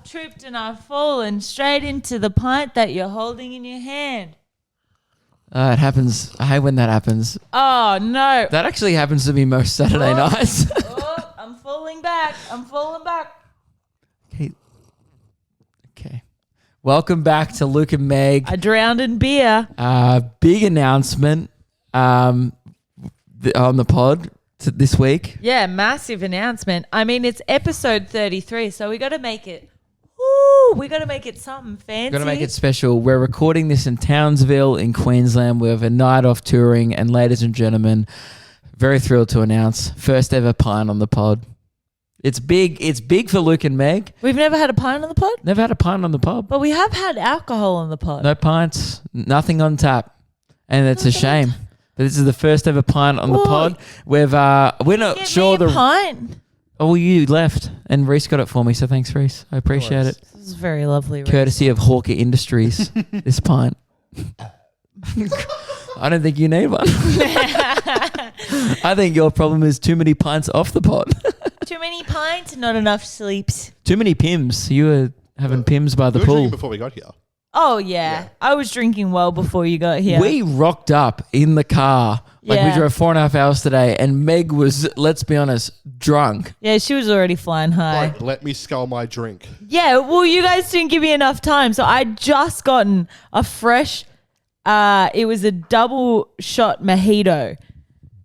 tripped and I've fallen straight into the pint that you're holding in your hand. It happens. I hate when that happens. Oh, no. That actually happens to me most Saturday nights. I'm falling back. Okay. Welcome back to Luke and Meg. I drowned in beer. Big announcement on the pod this week. Yeah, massive announcement. I mean, it's episode 33, so we got to make it. Ooh, we got to make it something fancy. Got to make it special. We're recording this in Townsville in Queensland. We have a night off touring, and ladies and gentlemen, very thrilled to announce first ever pint on the pod. It's big. It's big for Luke and Meg. We've never had a pint on the pod? Never had a pint on the pod. But we have had alcohol on the pod. No pints, nothing on tap, and it's a shame. But this is the first ever pint on the pod. We're not sure me a pint. Oh, you left, and Reese got it for me, so thanks, Reese. I appreciate it. This is very lovely, Reese. Courtesy of Hawker Industries, this pint. I don't think you need one. I think your problem is too many pints off the pot. Too many pints, not enough sleeps. Too many Pims. You were having Pims by the pool. Before we got here. Oh, yeah. I was drinking well before you got here. We rocked up in the car. We drove 4.5 hours today, and Meg was, let's be honest, drunk. Yeah, she was already flying high. Like, let me scull my drink. Yeah, well, you guys didn't give me enough time. So I'd just gotten a fresh, it was a double shot mojito,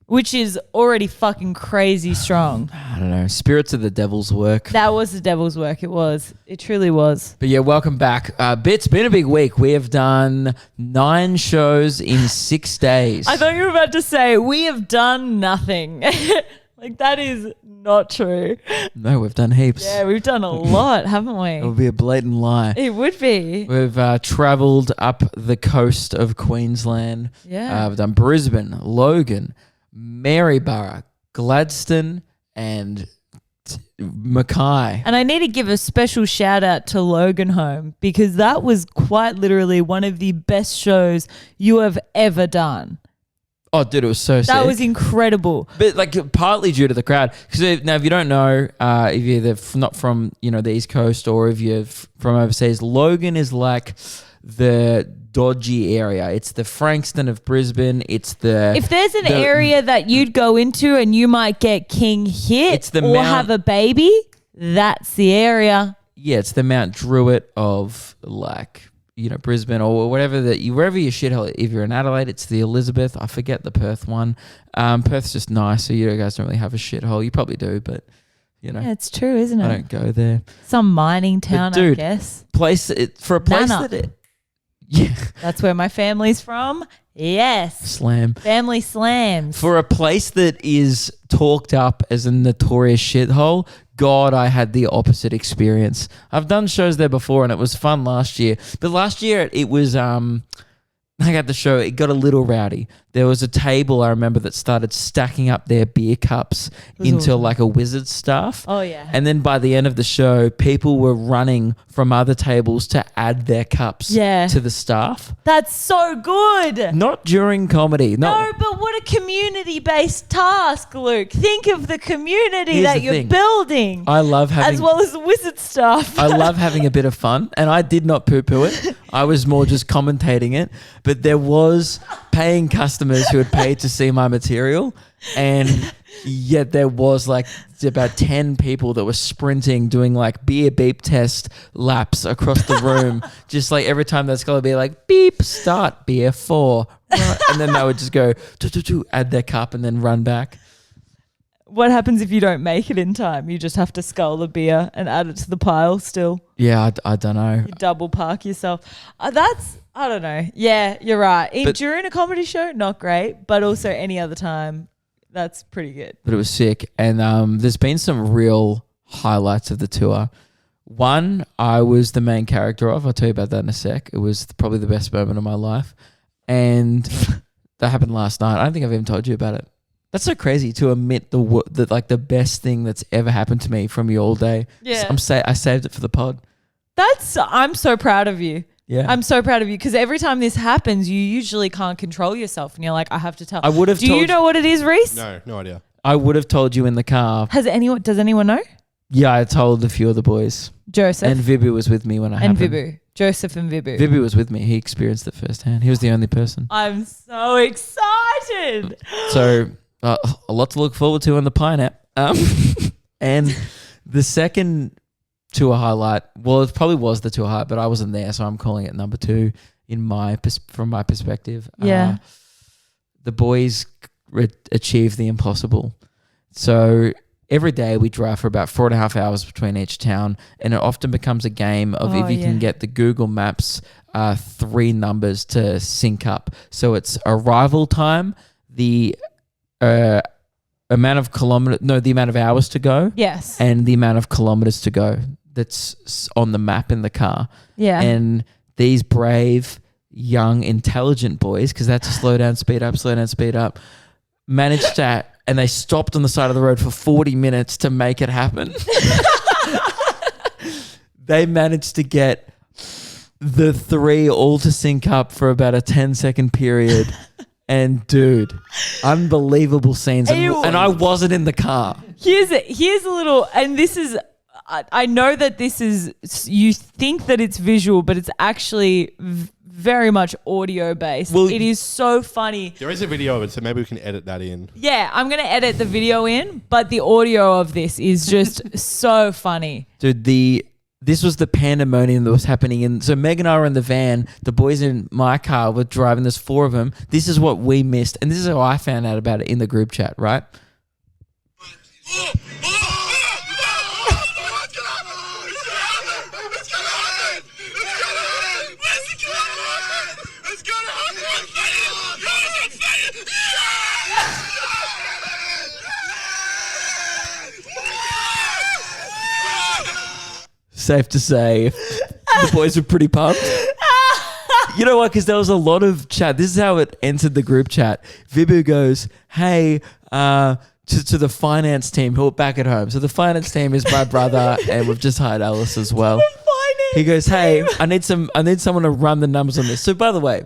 which is already fucking crazy strong. I don't know. Spirits of the devil's work. That was the devil's work. It was. It truly was. But yeah, welcome back. It's been a big week. We have done 9 shows in 6 days. I thought you were about to say, we have done nothing. Like, that is not true. No, we've done heaps. Yeah, we've done a lot, haven't we? It would be a blatant lie. It would be. We've travelled up the coast of Queensland. Yeah. We've done Brisbane, Logan, Maryborough, Gladstone, and Mackay. And I need to give a special shout out to Logan Home, because that was quite literally one of the best shows you have ever done. Oh, dude, it was so sick. That was incredible. But like partly due to the crowd. Because now, if you don't know, if you're not from the East Coast, or if you're from overseas, Logan is like the dodgy area. It's the Frankston of Brisbane. It's the if there's an area that you'd go into and you might get king hit have a baby, that's the area. Yeah, it's the Mount Druitt of Brisbane, or wherever wherever your shithole. If you're in Adelaide, it's the Elizabeth. I forget the Perth one. Perth's just nice, so you guys don't really have a shithole. You probably do, but yeah, it's true, isn't it? I don't go there. Some mining town, but dude, I guess. Yeah, that's where my family's from. Yes, slam family slams for a place that is talked up as a notorious shithole. God, I had the opposite experience. I've done shows there before, and it was fun last year. But last year it was I got the show. It got a little rowdy. There was a table I remember that started stacking up their beer cups into like a wizard's staff. Oh yeah. And then by the end of the show, people were running from other tables to add their cups to the staff. That's so good. Not during comedy. No, but what a community-based task, Luke. Think of the community that you're building. I love having, as well as the wizard staff. I love having a bit of fun, and I did not poo-poo it. I was more just commentating it. But there was paying customers who had paid to see my material, and yet there was like about 10 people that were sprinting, doing like beer beep test laps across the room. Just like every time that's going to be like beep, start beer 4, right. And then they would just go add their cup and then run back. What happens if you don't make it in time? You just have to scull the beer and add it to the pile still. Yeah, I don't know. You double park yourself. I don't know. Yeah, you're right. During a comedy show, not great, but also any other time, that's pretty good. But it was sick. And there's been some real highlights of the tour. One, I was the main character of. I'll tell you about that in a sec. It was probably the best moment of my life. And that happened last night. I don't think I've even told you about it. That's so crazy to admit the best thing that's ever happened to me from you all day. Yeah. I saved it for the pod. I'm so proud of you. Yeah. I'm so proud of you, because every time this happens, you usually can't control yourself, and you're like, I have to tell. I would have. Do you know what it is, Reese? No idea. I would have told you in the car. Does anyone know? Yeah, I told a few of the boys. Joseph. And Vibu was with me when I And happened. Vibu. Joseph and Vibu. Vibu was with me. He experienced it firsthand. He was the only person. I'm so excited. So a lot to look forward to on the Pine app. And the second tour highlight, well, it probably was the tour highlight, but I wasn't there, so I'm calling it number 2 from my perspective. Yeah. The boys achieved the impossible. So every day we drive for about 4.5 hours between each town, and it often becomes a game of if you can get the Google Maps 3 numbers to sync up. So it's arrival time, the amount of hours to go, Yes. and the amount of kilometers to go that's on the map in the car. Yeah. And these brave, young, intelligent boys, because that's a slow down, speed up, managed to, and they stopped on the side of the road for 40 minutes to make it happen. They managed to get the 3 all to sync up for about a 10-second period. And dude, unbelievable scenes. And I wasn't in the car. Here's a little, and this is, I know that this is, you think that it's visual, but it's actually very much audio based. Well, it is so funny. There is a video of it, so maybe we can edit that in. Yeah, I'm going to edit the video in, but the audio of this is just so funny. Dude, this was the pandemonium that was happening. So Meg and I were in the van. The boys in my car were driving. There's 4 of them. This is what we missed. And this is how I found out about it in the group chat, right? Safe to say, the boys were pretty pumped. You know what? Because there was a lot of chat. This is how it entered the group chat. Vibu goes, hey, to the finance team who are back at home. So the finance team is my brother, and we've just hired Alice as well. He goes, hey, I need someone to run the numbers on this. So by the way,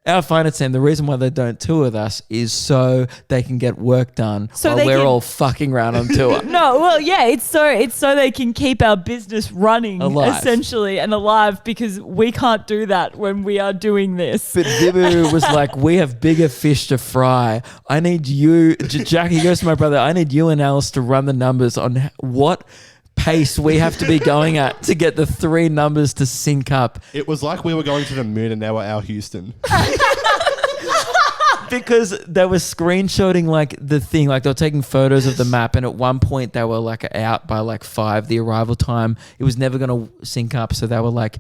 our finance team, the reason why they don't tour with us is so they can get work done while we're all fucking around on tour. No, well, yeah, it's so they can keep our business running alive. Essentially, and alive, because we can't do that when we are doing this. But Vibu was like, we have bigger fish to fry. I need you, Jack, he goes to my brother, I need you and Alice to run the numbers on what pace we have to be going at to get the 3 numbers to sync up. It was like we were going to the moon and they were our Houston. Because they were screenshotting like the thing, like they were taking photos of the map, and at one point they were like out by like 5, the arrival time. It was never going to sync up, so they were like,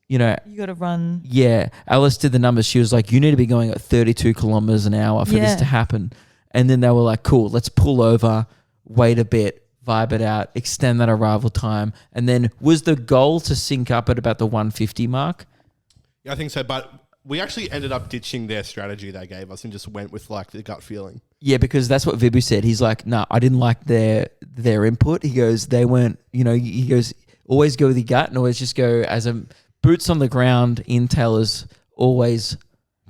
you got to run. Yeah. Alice did the numbers. She was like, you need to be going at 32 kilometers an hour for this to happen. And then they were like, cool, let's pull over, wait a bit, vibe it out, extend that arrival time. And then was the goal to sync up at about the 150 mark? Yeah, I think so. But we actually ended up ditching their strategy they gave us and just went with like the gut feeling. Yeah, because that's what Vibu said. He's like, no, I didn't like their input. He goes, they weren't, he goes, always go with your gut and always just go as a boots on the ground. Intel is always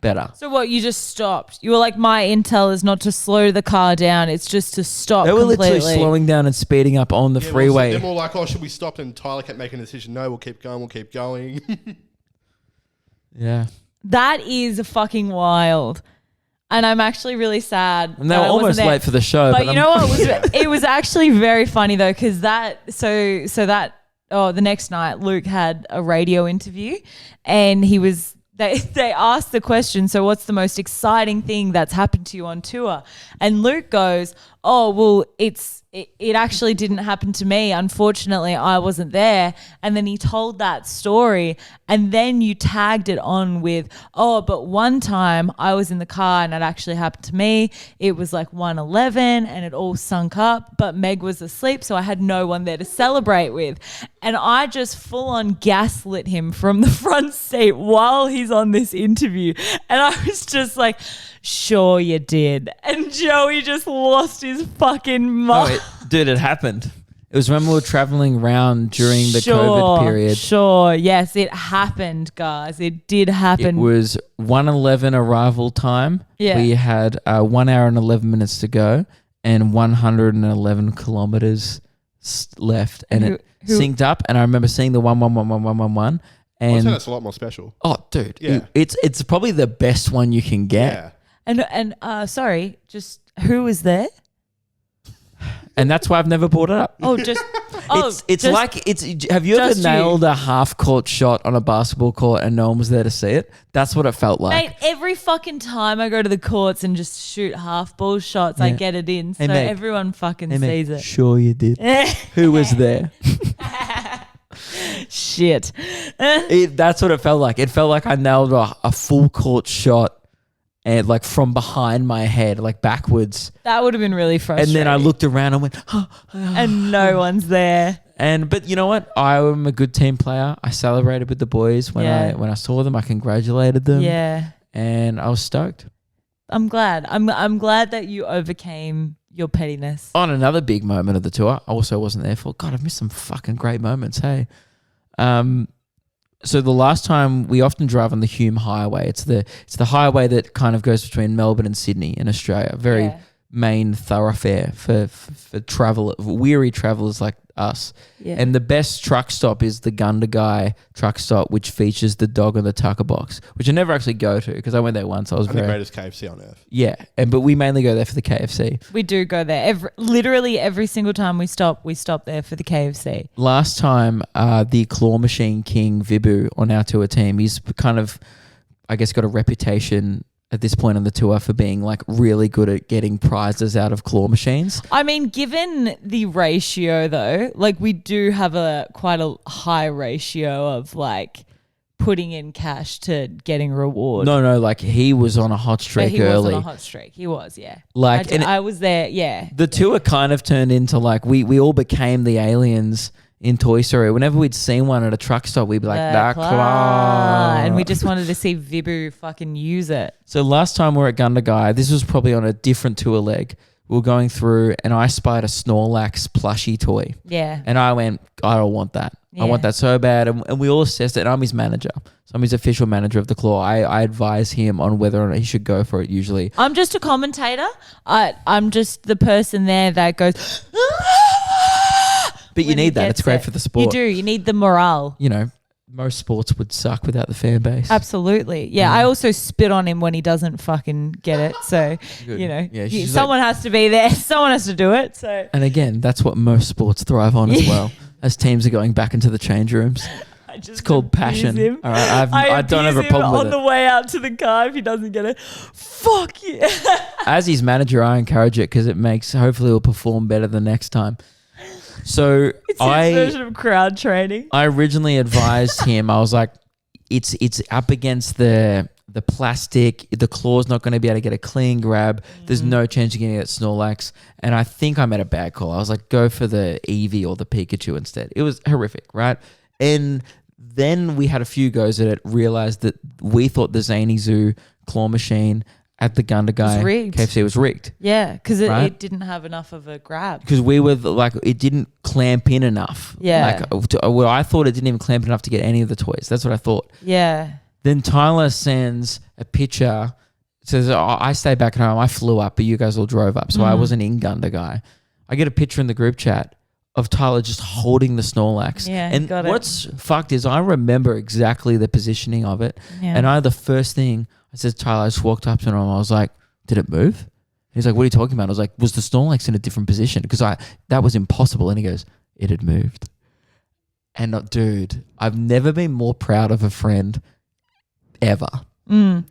better. So what, you just stopped? You were like, my intel is not to slow the car down, it's just to stop. They were completely. literally slowing down and speeding up on the freeway. They're more like, oh, should we stop? And Tyler kept making a decision. No, we'll keep going. Yeah. That is fucking wild. And I'm actually really sad. And they were almost late for the show. But you know what? It was actually very funny though, because the next night Luke had a radio interview, and they asked the question, so what's the most exciting thing that's happened to you on tour? And Luke goes, oh, well, it actually didn't happen to me. Unfortunately, I wasn't there. And then he told that story, and then you tagged it on with, oh, but one time I was in the car and it actually happened to me. It was like 1:11 and it all sunk up, but Meg was asleep, so I had no one there to celebrate with. And I just full on gaslit him from the front seat while he's on this interview. And I was just like, sure you did. And Joey just lost his fucking mind. Dude, it happened. It was when we were traveling around during the COVID period. Sure, yes, it happened, guys. It did happen. It was 1:11 arrival time. Yeah. We had 1 hour and 11 minutes to go and 111 kilometers left, and Who- it synced up. And I remember seeing the 1111111, I'd say and that's a lot more special. oh, dude, Yeah. it's probably the best one you can get. Yeah. And sorry, just who was there? And that's why I've never brought it up. Oh, just It's just- like it's. Have you ever just you. nailed a half court shot on a basketball court and no one was there to see it? That's what it felt like. mate. Every fucking time I go to the courts and just shoot half ball shots, I Yeah. get it in. So Hey, Meg. everyone fucking Hey, mate, sees it. Sure, you did. Who was there? Shit. That's what it felt like. It felt like I nailed a full court shot, and like from behind my head, like backwards. That would have been really And frustrating. then I looked around and went, and no one's there. but you know what? I am a good team player. I celebrated with the boys when Yeah. I saw them. I congratulated them. Yeah. And I was stoked. I'm glad. I'm glad that you overcame your pettiness. On another big moment of the tour, I also wasn't there for. God, I've missed some fucking great moments. Hey, so the last time we often drive on the Hume Highway. It's the highway that kind of goes between Melbourne and Sydney in Australia. Very Yeah. main thoroughfare for weary travelers like us. Yeah. And the best truck stop is the Gundagai truck stop, which features the dog on the tucker box, which I never actually go to because I went there once. I was And the very greatest KFC on earth. yeah, but we mainly go there for the KFC. We do go there. Literally every single time we stop there for the KFC. Last time, the claw machine king Vibu on our tour team, he's kind of, I guess, got a reputation at this point on the tour for being like really good at getting prizes out of claw machines. I mean, given the ratio though, like we do have quite a high ratio of like putting in cash to getting reward. No, like he was on a hot But streak he early. was on a hot streak. He was, yeah. Like, and I was there, yeah. the tour kind of turned into like we all became the aliens in Toy Story. Whenever we'd seen one at a truck stop, we'd be like, that claw. And we just wanted to see Vibu fucking use it. So last time we were at Gundagai, this was probably on a different tour leg. We were going through and I spied a Snorlax plushie toy. Yeah. And I went, I don't want that. I want Yeah. that so bad. And we all assessed it. And I'm his manager. So I'm his official manager of the claw. I advise him on whether or not he should go for it usually. I'm just a commentator. I'm just the person there that goes, But you when he need that. gets It's great it. for the sport. You do. You need the morale. You know, most sports would suck without the fan base. Absolutely. Yeah. I also spit on him when he doesn't fucking get it. So, Good. you know, Yeah, she's someone has to be there. Someone has to do it. So And again, that's what most sports thrive on as well. As teams are going back into the change rooms. I just It's called abuse passion. him. All right, I don't have a abuse him problem with on the it. way out to the car if he doesn't get it. Fuck yeah. As his manager, I encourage it because it makes, hopefully he'll perform better the next time. So It's his version of crowd training. I originally advised him, I was like, it's up against the plastic, the claw's not going to be able to get a clean grab. There's no chance you're going to get Snorlax. And I think I made a bad call. I was like, go for the Eevee or the Pikachu instead. It was horrific, right? And then we had a few goes at it, realized that we thought the Zany Zoo claw machine at the Gundagai rigged. KFC was rigged. Yeah, because Right? it didn't have enough of a grab. Because we were like, it didn't clamp in enough. Yeah. Well, I thought it didn't even clamp enough to get any of the toys. That's what I thought. Yeah. Then Tyler sends a picture, says, I stayed back at home. I flew up, but you guys all drove up. So I wasn't in Gundagai. I get a picture in the group chat of Tyler just holding the Snorlax. Yeah, and got it. what's fucked is I remember exactly the positioning of it. Yeah. And the first thing I said to Tyler, I just walked up to him. I was like, did it move? He's like, what are you talking about? I was like, was the Snorlax in a different position? Because that was impossible. And he goes, it had moved. And dude, I've never been more proud of a friend ever. Well,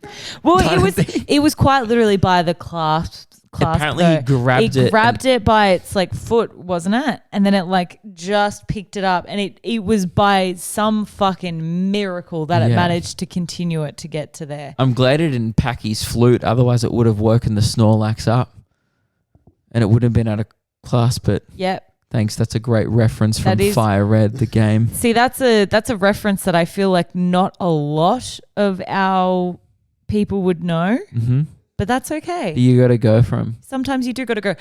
it was quite literally by the clasp. Apparently he though. grabbed it grabbed it by its like foot, wasn't it? And then it like just picked it up, and it was by some fucking miracle that it Yeah. managed to continue it to get to there. I'm glad it didn't pack his flute. Otherwise it would have woken the Snorlax up. And it wouldn't have been out of class, but Yep. thanks. That's a great reference from That is- Fire Red, the game. See, that's a reference that I feel like not a lot of our people would know, Mm-hmm. but that's okay. You got to go for him. Sometimes you do got to go.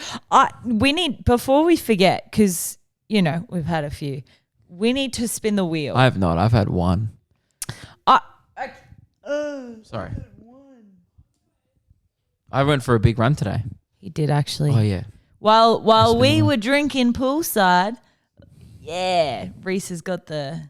We need, before we forget, because, you know, we've had a few, we need to spin the wheel. I have not. I've had one. Sorry. I went for a big run today. He did actually. Oh, yeah. While Must've been we the one. were drinking poolside, Yeah. Reese has got the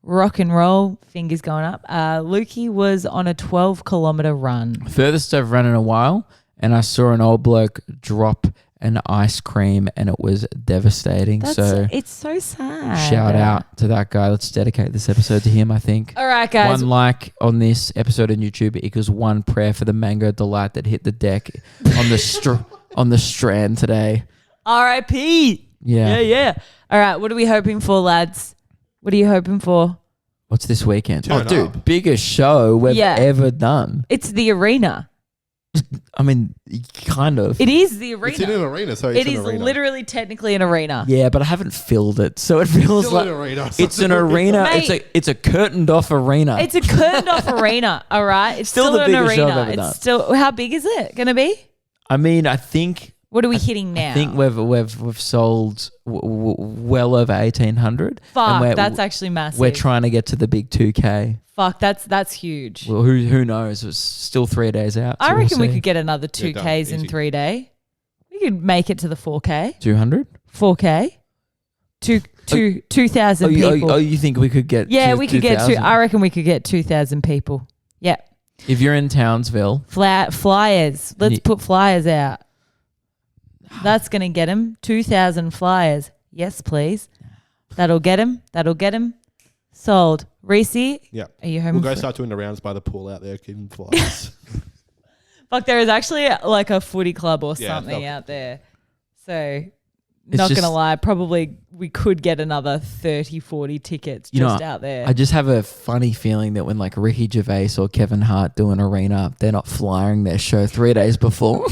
rock and roll fingers going up. Lukey was on a 12-kilometer run. Furthest I've run in a while, and I saw an old bloke drop an ice cream, and it was devastating. It's so sad. Shout out to that guy. Let's dedicate this episode to him, I think. All right, guys. One like on this episode on YouTube equals one prayer for the mango delight that hit the deck on the on the Strand today. R.I.P. Yeah. All right, what are we hoping for, lads? What are you hoping for? What's this weekend? Turn dude, up. biggest show we've ever done. It's the arena. I mean, kind of. It is the arena. It's in an arena, so it's It an is arena. literally technically an arena. Yeah, but I haven't filled it, so it feels Still like an arena. it's an arena. Mate, it's a curtained off arena. It's a curtained off arena, all right? It's Still still, the an biggest show I've arena. ever done. It's still, how big is it going to be? I mean, I think What are we hitting now? I think we've sold well over 1,800. Fuck, and that's actually massive. We're trying to get to the big 2K. Fuck, that's huge. Well, who knows? It's still 3 days out. I so reckon we'll we see. could get another 2Ks in easy. 3 days. We could make it to the 4K. 200. 4K. 2,000 people. Oh, you think we could get? Yeah, to we could get 2,000? I reckon we could get 2,000 people. Yeah. If you're in Townsville, Flyers. Let's put flyers out. That's going to get him 2,000 flyers. Yes, please. That'll get him. Sold. Reese, Yeah. are you home? We'll go start doing the rounds by the pool out there, keeping flies. Fuck, there is actually like a footy club or Yeah, something no. out there. So, It's not going to just- lie, probably we could get another 30, 40 tickets You know, just out there. I just have a funny feeling that when like Ricky Gervais or Kevin Hart do an arena, they're not flying their show 3 days before.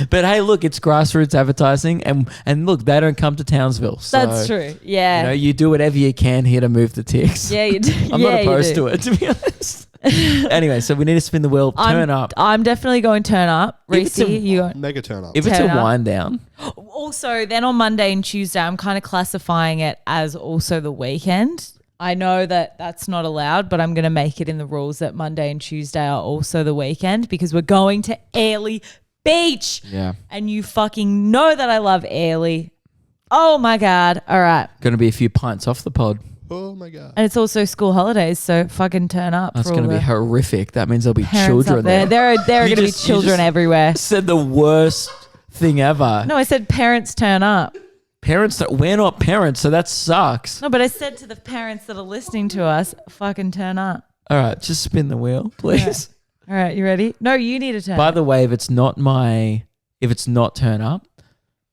But hey, look, it's grassroots advertising, and look, they don't come to Townsville. So, That's true. Yeah. You know, you do whatever you can here to move the ticks. Yeah, you do. I'm not opposed to it, to be honest. Anyway, so we need to spin the wheel. Turn up. I'm definitely going turn up. If it's Reese, a- you go. Mega turn up. If it's a Turn up. wind down, Also, then on Monday and Tuesday, I'm kind of classifying it as also the weekend. I know that that's not allowed, but I'm going to make it in the rules that Monday and Tuesday are also the weekend because we're going to Airlie Beach. yeah, And you fucking know that I love Airlie. Oh my God. All right. going to be a few pints off the pod. Oh my god. And it's also school holidays, so fucking turn up. That's for going all to be the horrific. That means there'll be parents children up there. there. There are You going to be just- you children just- everywhere. Said the worst thing ever. No, I said parents turn up. Parents, we're not parents, so that sucks. No, but I said to the parents that are listening to us, fucking turn up. All right, just spin the wheel, please. All right, you ready? No, you need to turn By up. the way, if it's not turn up,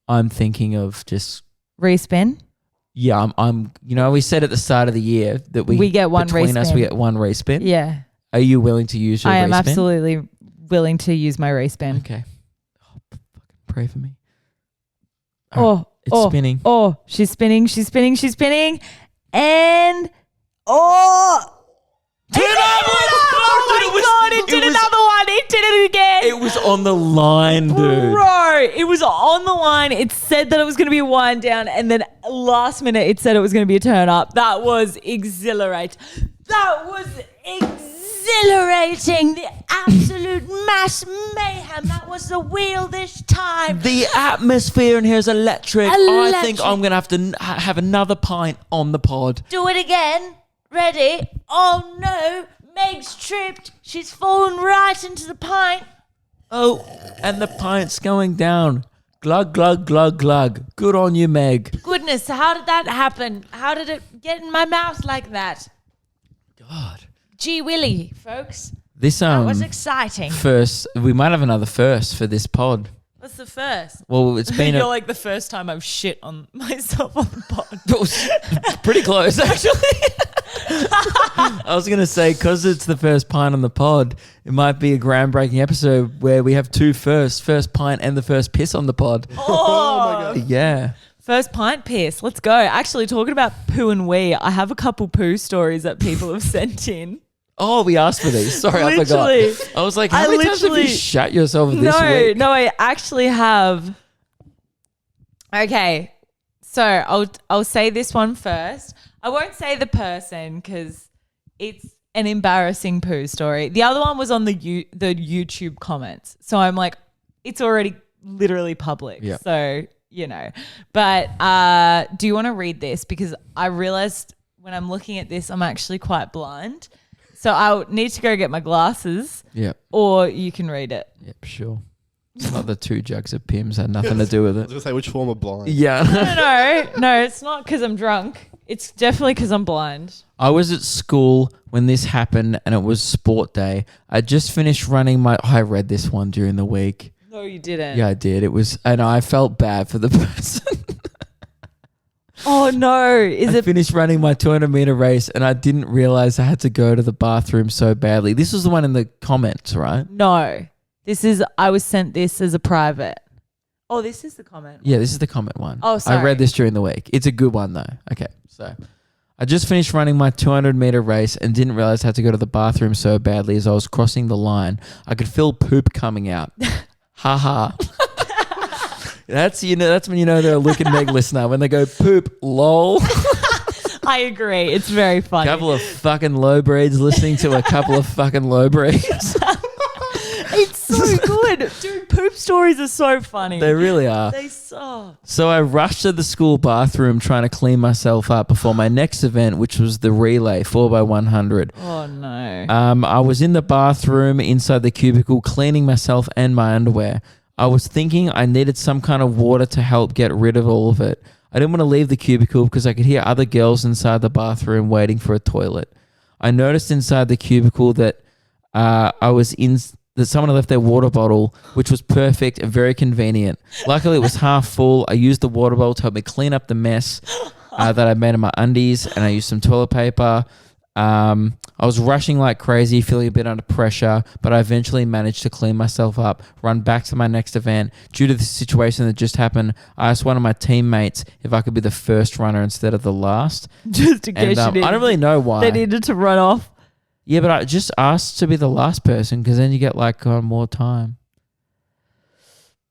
I'm thinking of just Respin. I'm you know, we said at the start of the year that we get one between us respin. we get one respin. Yeah. Are you willing to use your I am respin? absolutely willing to use my respin. Okay. Oh, fucking pray for me. All right, Oh, it's spinning. Oh, she's spinning. And oh, Turn up! oh my God, it did another one. It did it again. It was on the line, dude. Bro, it was on the line. It said that it was going to be a wind down, and then last minute it said it was going to be a turn up. That was exhilarating. The absolute mass mayhem. That was the wheel this time. The atmosphere in here is electric. I Electric. think I'm going to have to have another pint on the pod. Do it again. Ready? Oh no, Meg's tripped. She's fallen right into the pint. Oh, and the pint's going down. Glug, glug, glug, glug. Good on you, Meg. Goodness, how did that happen? How did it get in my mouth like that? God. Gee willy, folks. This That was exciting. first, we might have another first for this pod. What's the first? Well, it's been You're like the first time I've shit on myself on the pod. It was pretty close, actually. I was going to say, because it's the first pint on the pod, it might be a groundbreaking episode where we have two first pint and the first piss on the pod. Oh my god. Yeah. First pint piss. Let's go. Actually, talking about poo and wee, I have a couple poo stories that people have sent in. Oh, we asked for these. Sorry, I Literally. forgot. I was like, how many times have you literally- shut yourself this week? No, I actually have. Okay, so I'll say this one first. I won't say the person because it's an embarrassing poo story. The other one was on the YouTube comments, so I'm like, it's already literally public. Yeah. So you know. But do you want to read this? Because I realized when I'm looking at this, I'm actually quite blind. So I need to go get my glasses. Yep. Or you can read it. Yep, sure. It's not the 2 jugs of Pimm's had nothing to do with I it. was going to say, which form of blind? Yeah. No, it's not because I'm drunk. It's definitely because I'm blind. I was at school when this happened and it was sport day. I just finished running I read this one during the week. No, you didn't. Yeah, I did. And I felt bad for the person. Oh no! I finished running my 200-meter race and I didn't realize I had to go to the bathroom so badly. This was the one in the comments, right? No, I was sent this as a private. Oh, this is the comment. Yeah, this is the comment one. Oh, sorry. I read this during the week. It's a good one though. Okay, so I just finished running my 200-meter race and didn't realize I had to go to the bathroom so badly as I was crossing the line. I could feel poop coming out. Ha ha. That's when you know they're a Luke and Meg listener when they go poop lol. I agree. It's very funny. A couple of fucking low breeds listening to a couple of fucking low breeds. It's so good. Dude, poop stories are so funny. They really are. They suck. So I rushed to the school bathroom trying to clean myself up before my next event, which was the relay 4x100. Oh no. I was in the bathroom inside the cubicle cleaning myself and my underwear. I was thinking I needed some kind of water to help get rid of all of it. I didn't want to leave the cubicle because I could hear other girls inside the bathroom waiting for a toilet. I noticed inside the cubicle that that someone had left their water bottle, which was perfect and very convenient. Luckily, it was half full. I used the water bottle to help me clean up the mess that I made in my undies, and I used some toilet paper. I was rushing like crazy, feeling a bit under pressure, but I eventually managed to clean myself up, run back to my next event. Due to the situation that just happened, I asked one of my teammates if I could be the first runner instead of the last. Just in case you didn't. I don't really know why. They needed to run off. Yeah, but I just asked to be the last person because then you get more time.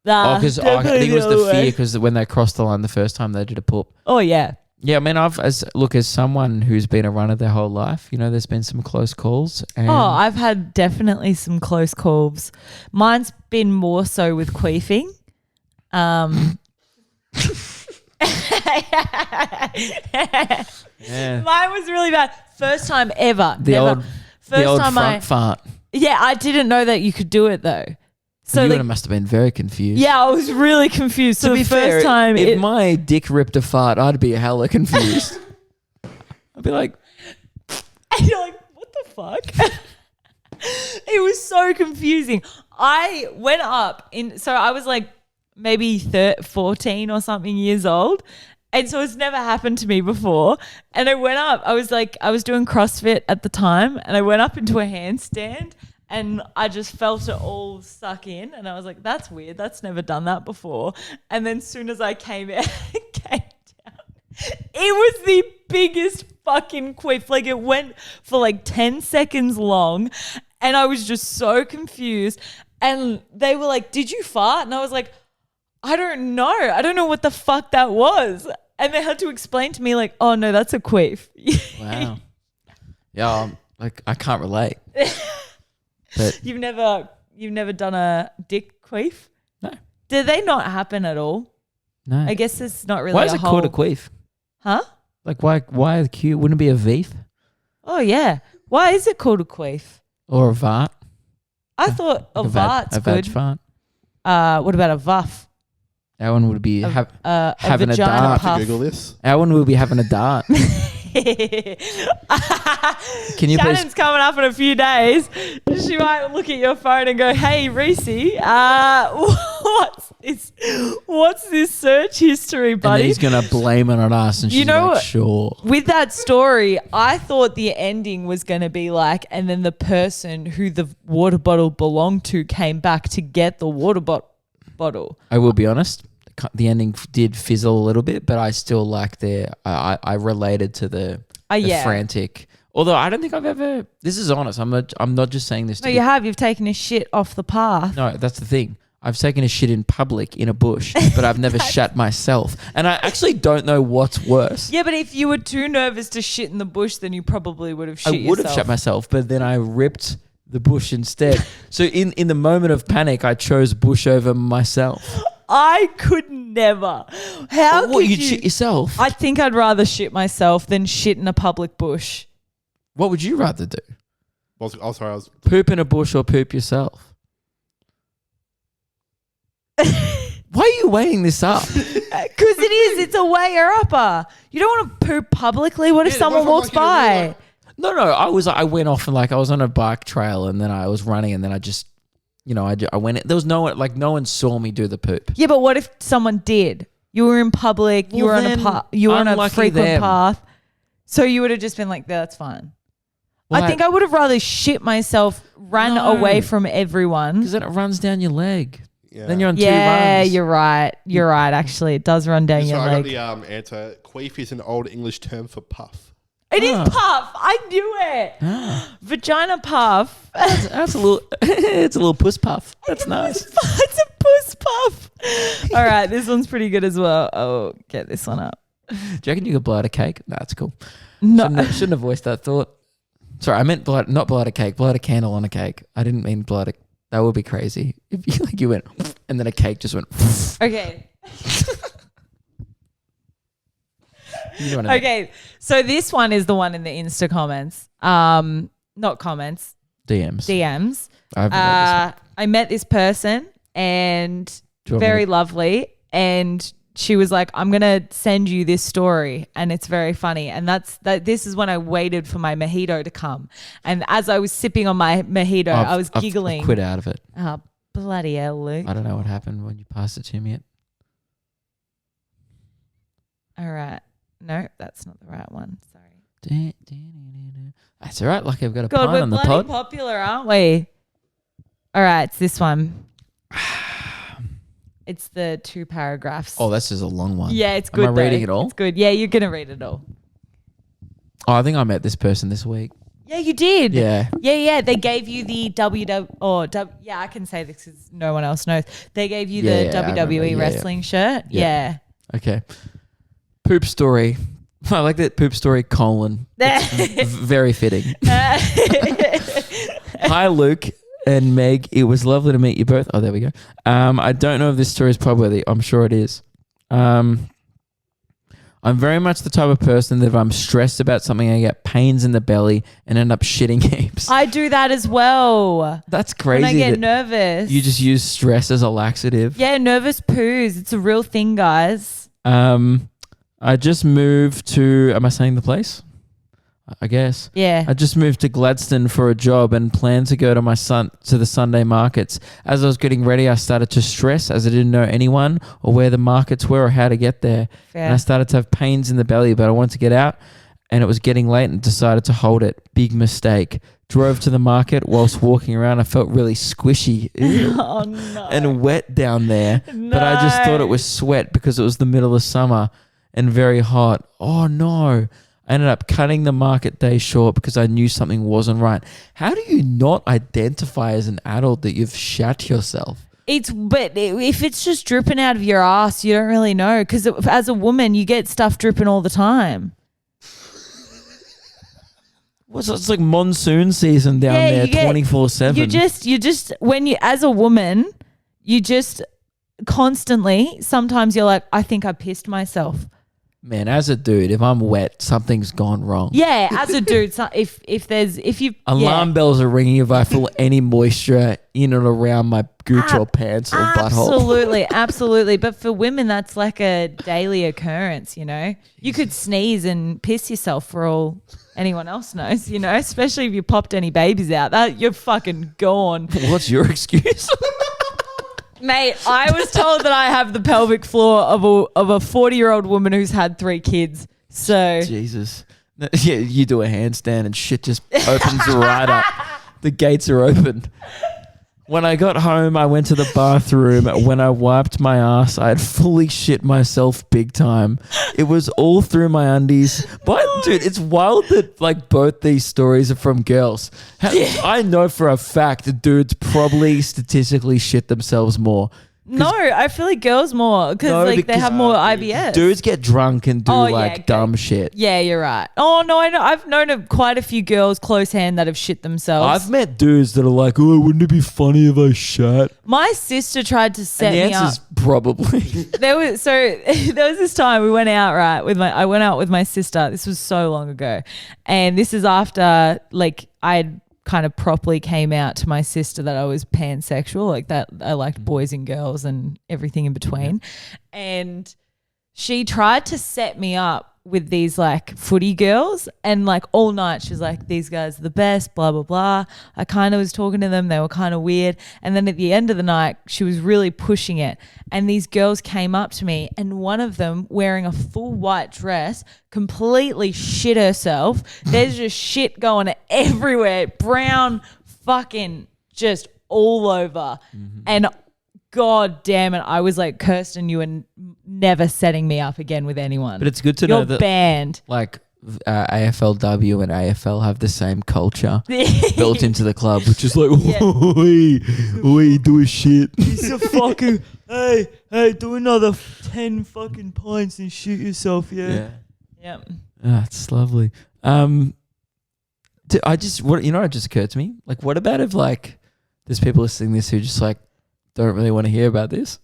Nah, Because I think it was the fear because when they crossed the line the first time they did a poop. Oh yeah. Yeah, I mean, as someone who's been a runner their whole life, there's been some close calls. And I've had definitely some close calls. Mine's been more so with queefing. Yeah. Mine was really bad. First time ever. The old front fart. Yeah, I didn't know that you could do it though. So you must have been very confused. Yeah, I was really confused. So to be the first fair, time, if my dick ripped a fart, I'd be hella confused. I'd be like, and you're like, what the fuck? It was so confusing. I went up so I was like maybe 14 or something years old. And so it's never happened to me before. And I went up, I was doing CrossFit at the time, and I went up into a handstand and I just felt it all suck in. And I was like, that's weird. That's never done that before. And then as soon as I came down, it was the biggest fucking queef. Like it went for like 10 seconds long. And I was just so confused. And they were like, did you fart? And I was like, I don't know. I don't know what the fuck that was. And they had to explain to me like, oh no, that's a queef. wow. Yeah, I can't relate. But You've never done a dick queef? No. Did they not happen at all? No. I guess it's not really Why is it called a queef? Huh? Like why a Q? Wouldn't it be a veef? Oh yeah. Why is it called a queef? Or a vart? I thought a vart's a good. vag fart. What about a vuff? That one would be having a vagina dart. puff. Google this. That one would be having a dart. Can you Shannon's coming up in a few days. She might look at your phone and go, "Hey, Reese, what's this search history, buddy?" And he's gonna blame it on us, and she's like, "Sure." With that story, I thought the ending was going to be like, and then the person who the water bottle belonged to came back to get the water bottle. I will be honest. The ending did fizzle a little bit, but I still like I related to the frantic. Although I don't think I've ever. This is honest. I'm not just saying this. No, you have. You've taken a shit off the path. No, that's the thing. I've taken a shit in public in a bush, but I've never shat myself. And I actually don't know what's worse. Yeah, but if you were too nervous to shit in the bush, then you probably would have shit yourself. I would have shat myself, but then I ripped the bush instead. So in the moment of panic, I chose bush over myself. I could never. How What, could you'd you shit yourself? I think I'd rather shit myself than shit in a public bush. What would you rather do? Sorry, I was. Poop in a bush or poop yourself? Why are you weighing this up? Because it is. It's a weigher-upper. You don't want to poop publicly. What if Yeah, someone what walks if I'm like, you know, by? No, I went off and I was on a bike trail and then I was running and then I just, I went. There was no one, no one saw me do the poop. Yeah, but what if someone did? You were in public. You Well, were on a then, you were on a unlucky frequent them. path. So you would have just been like, "That's fine." Well, I think I would have rather shit myself, ran No. away from everyone. Because then it runs down your leg. Yeah. Then you're on two Yeah, runs. you're right. You're right. Actually, it does run down So your I leg. got the answer. Queef is an old English term for puff. It is Ah. puff. I knew it. Vagina puff. That's a little. It's a little puss puff. That's nice. It's a puss puff. All right, this one's pretty good as well. Oh, get this one up. Do you reckon you could blow out a cake? That's cool. No, Shouldn't have voiced that thought. Sorry, I meant not blow out a cake. Blow out a candle on a cake. I didn't mean blow out a. That would be crazy if you went and then a cake just went. okay. You know what I mean? Okay, so this one is the one in the Insta comments. Not comments, DMs. DMs. I've read this I met this person and Do you want me very to- lovely, and she was like, "I'm gonna send you this story, and it's very funny." And this is when I waited for my mojito to come, and as I was sipping on my mojito, I was I've giggling. quit out of it. Oh, bloody hell, Luke! I don't know what happened when you passed it to me. All right, no, that's not the right one. Sorry. That's all right. Like I've got a God, pint we're on the bloody pod. popular, aren't we? All right, it's this one. It's the 2 paragraphs. Oh, this is a long one. yeah, it's good. Am I reading though. it all? It's good. Yeah, you're gonna read it all. Oh, I think I met this person this week. Yeah, you did. Yeah. Yeah. They gave you the yeah, I can say this because no one else knows. They gave you the Yeah, I remember. WWE Yeah, wrestling shirt. Yeah. Yeah. Okay. Poop story. I like that poop story, colon. Very fitting. Hi, Luke and Meg. It was lovely to meet you both. Oh, there we go. I don't know if this story is pub-worthy. I'm sure it is. I'm very much the type of person that if I'm stressed about something, I get pains in the belly and end up shitting heaps. I do that as well. That's crazy. When I get that nervous. you just use stress as a laxative. Yeah, nervous poos. It's a real thing, guys. I just moved to. Am I saying the place? I guess. Yeah. I just moved to Gladstone for a job and planned to go to the Sunday markets. As I was getting ready, I started to stress as I didn't know anyone or where the markets were or how to get there. Fair. And I started to have pains in the belly, but I wanted to get out and it was getting late and decided to hold it. Big mistake. Drove to the market whilst walking around. I felt really squishy ew, Oh no. and wet down there, but I just thought it was sweat because it was the middle of summer and very hot. Oh no. I ended up cutting the market day short because I knew something wasn't right. How do you not identify as an adult that you've shat yourself? But if it's just dripping out of your ass, you don't really know. Because as a woman, you get stuff dripping all the time. It's like monsoon season down there, 24/7. You just when you as a woman, you just constantly. Sometimes you're like, I think I pissed myself. Man, as a dude, if I'm wet, something's gone wrong. Yeah, as a dude, if you Alarm bells are ringing if I feel any moisture in and around my gooch or pants or butthole. Absolutely. But for women, that's like a daily occurrence, you know? You could sneeze and piss yourself for all anyone else knows, you know? Especially if you popped any babies out. That you're fucking gone. What's your excuse? Mate, I was told that I have the pelvic floor of a 40-year-old woman who's had 3 kids. So Jesus. Yeah, you do a handstand and shit just opens right up. The gates are open. When I got home, I went to the bathroom. When I wiped my ass, I had fully shit myself big time. It was all through my undies. But dude, it's wild that like both these stories are from girls. I know for a fact that dudes probably statistically shit themselves more. No, I feel like girls more because No, like they because- have more IBS. Dudes get drunk and do Oh, yeah, like okay. dumb shit. Yeah, you're right. Oh no, I know. I've known quite a few girls close hand that have shit themselves. I've met dudes that are like, oh, wouldn't it be funny if I shat? My sister tried to set And the me up. answer's probably. There was this time we went out I went out with my sister. This was so long ago, and this is after like I'd kind of properly came out to my sister that I was pansexual, like that I liked boys and girls and everything in between, and she tried to set me up with these like footy girls, and like all night she's like, these guys are the best, blah blah blah. I kind of was talking to them, they were kind of weird, and then at the end of the night she was really pushing it, and these girls came up to me, and one of them wearing a full white dress completely shit herself. There's just shit going everywhere, brown fucking just all over. And God damn it, I was like, Kirsten, you are never setting me up again with anyone. But it's good to You're know that banned. like AFLW and AFL have the same culture built into the club, which is like, oi, do a shit. It's a fucking, hey, do another 10 fucking pints and shoot yourself, yeah. Yep. It's lovely. I just, what just occurred to me? Like, what about if like there's people listening to this who just like don't really want to hear about this?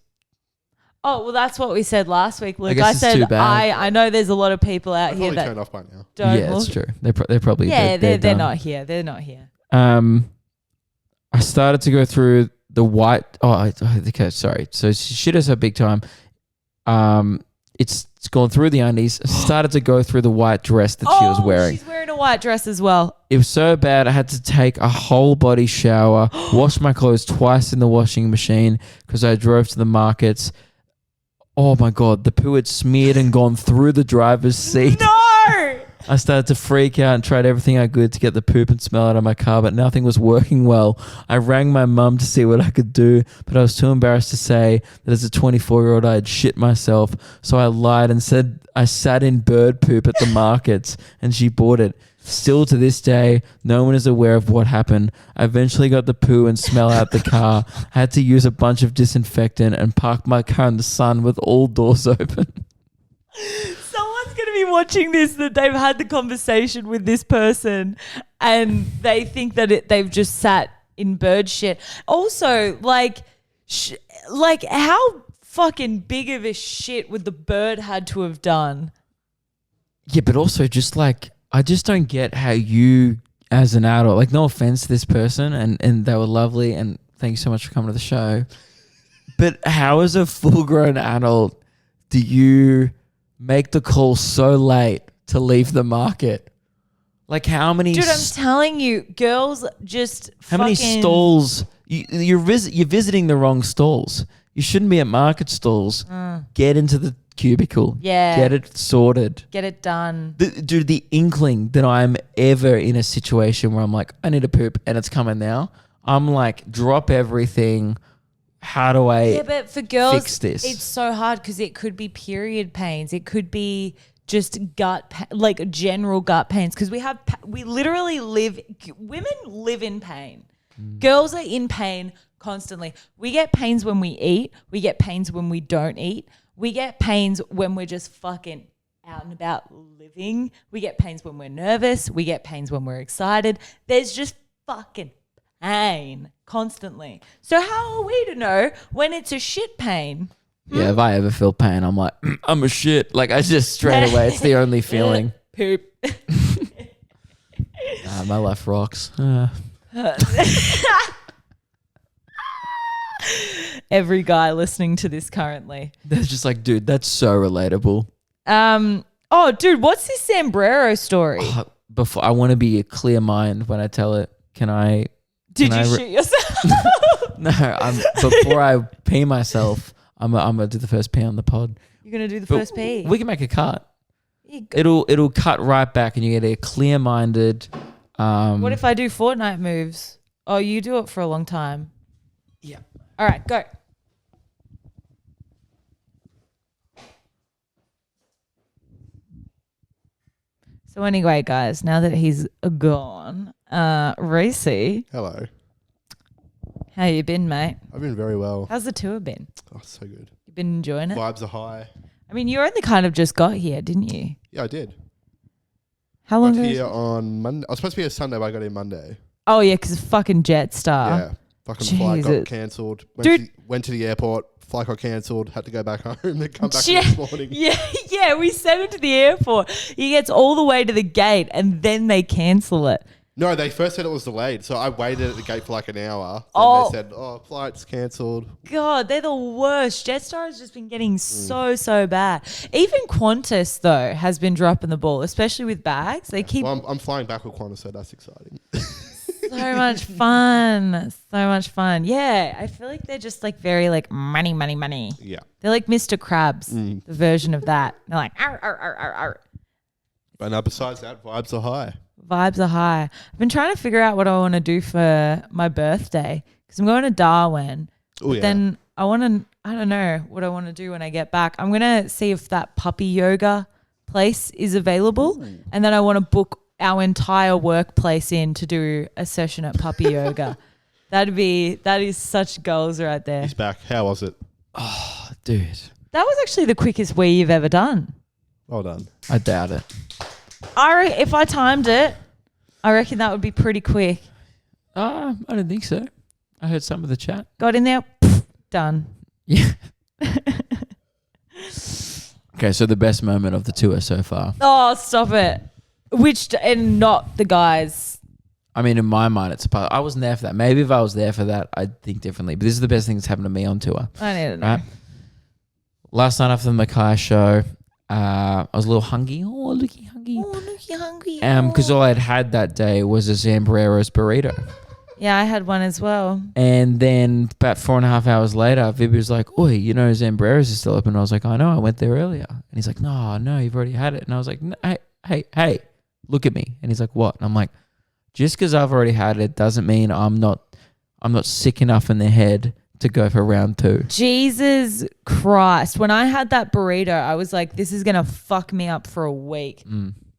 Oh, well, that's what we said last week, Luke. guess I it's said, too bad. I know there's a lot of people out I've here probably that turned off by now. don't Yeah, it's look. true. They're probably Yeah, they're they're done. not here. They're not here. I started to go through the white. Okay, sorry. So she shit herself big time. It's gone through the undies. Started to go through the white dress that she was wearing. She's wearing a white dress as well. It was so bad I had to take a whole body shower, wash my clothes twice in the washing machine because I drove to the markets. Oh my God, the poo had smeared and gone through the driver's seat. No! I started to freak out and tried everything I could to get the poop and smell out of my car, but nothing was working well. I rang my mum to see what I could do, but I was too embarrassed to say that as a 24-year-old I had shit myself, so I lied and said I sat in bird poop at the markets and she bought it. Still to this day, no one is aware of what happened. I eventually got the poo and smell out the car. I had to use a bunch of disinfectant and park my car in the sun with all doors open. Someone's going to be watching this that they've had the conversation with this person and they think that they've just sat in bird shit. Also, like how fucking big of a shit would the bird had to have done? Yeah, but also just like, I just don't get how you as an adult, like no offense to this person and they were lovely and thank you so much for coming to the show. But how as a full grown adult do you make the call so late to leave the market? Like how many... Dude, I'm telling you, girls just how many stalls... You're visiting the wrong stalls. You shouldn't be at market stalls. Get into the cubicle. Yeah. Get it sorted. Get it done. Dude, the inkling that I'm ever in a situation where I'm like, I need a poop and it's coming now, I'm like, drop everything. How do I but for girls, fix this? It's so hard because it could be period pains. It could be just like general gut pains because we literally women live in pain. Girls are in pain constantly. We get pains when we eat. We get pains when we don't eat. We get pains when we're just fucking out and about living. We get pains when we're nervous. We get pains when we're excited. There's just fucking pain constantly. So how are we to know when it's a shit pain? Yeah, if I ever feel pain, I'm like, I'm a shit. Like I just straight away, it's the only feeling. Poop. My life rocks. Every guy listening to this currently. They're just like, dude, that's so relatable. Oh, dude, what's this Zambrero story? Before I want to be a clear mind when I tell it. Can I? Did you shoot yourself? No, before I pee myself, I'm gonna do the first pee on the pod. You're gonna do the But first pee. We can make a cut. It'll cut right back, and you get a clear-minded. What if I do Fortnite moves? Oh, you do it for a long time. Yeah. All right, go. So anyway, guys, now that he's gone, Racy, Hello. How you been, mate? I've been very well. How's the tour been? Oh, so good. You been enjoying it? Vibes are high. I mean, you only kind of just got here, didn't you? Yeah, I did. How long Got ago? here on Monday. I was supposed to be here Sunday, but I got here Monday. Oh, yeah, because fucking Jetstar. Yeah. Fucking flight got Jesus. cancelled. Dude. Went to the airport. Flight got cancelled. Had to go back home. Then come back Yeah. this morning. Yeah, we sent him to the airport. He gets all the way to the gate and then they cancel it. No, they first said it was delayed. So I waited at the gate for like an hour. Then Oh. they said, flight's cancelled. God, they're the worst. Jetstar has just been getting so bad. Even Qantas, though, has been dropping the ball, especially with bags. They keep Well, I'm flying back with Qantas, so that's exciting. so much fun. So much fun. Yeah, I feel like they're just like very like money. Yeah. They're like Mr. Krabs, the version of that. They're like, arr, arr, arr, arr, arr. But no, besides that, vibes are high. Vibes are high. I've been trying to figure out what I want to do for my birthday because I'm going to Darwin. Oh, yeah. Then I don't know what I want to do when I get back. I'm going to see if that puppy yoga place is available. Ooh. And then I want to book our entire workplace in to do a session at puppy yoga. That is such goals right there. He's back. How was it? Oh, dude. That was actually the quickest wee you've ever done. Well done. I doubt it. If I timed it, I reckon that would be pretty quick. I don't think so. I heard some of the chat. Got in there, done. Yeah. Okay, so the best moment of the tour so far. Oh, stop it. And not the guys. I mean, in my mind, it's a part. I wasn't there for that. Maybe if I was there for that, I'd think differently. But this is the best thing that's happened to me on tour. I need to know. Right? Last night after the Mackay show, I was a little hungry. Oh, looking hungry. Oh, look, you're hungry. Because all I'd had that day was a Zambreros burrito. Yeah, I had one as well. And then about 4.5 hours later, Vivi was like, oi, Zambreros is still open. And I was like, I know, I went there earlier. And he's like, no, you've already had it. And I was like, no, hey, look at me. And he's like, what? And I'm like, just because I've already had it doesn't mean I'm not sick enough in the head to go for round 2. Jesus Christ. When I had that burrito, I was like, this is going to fuck me up for a week.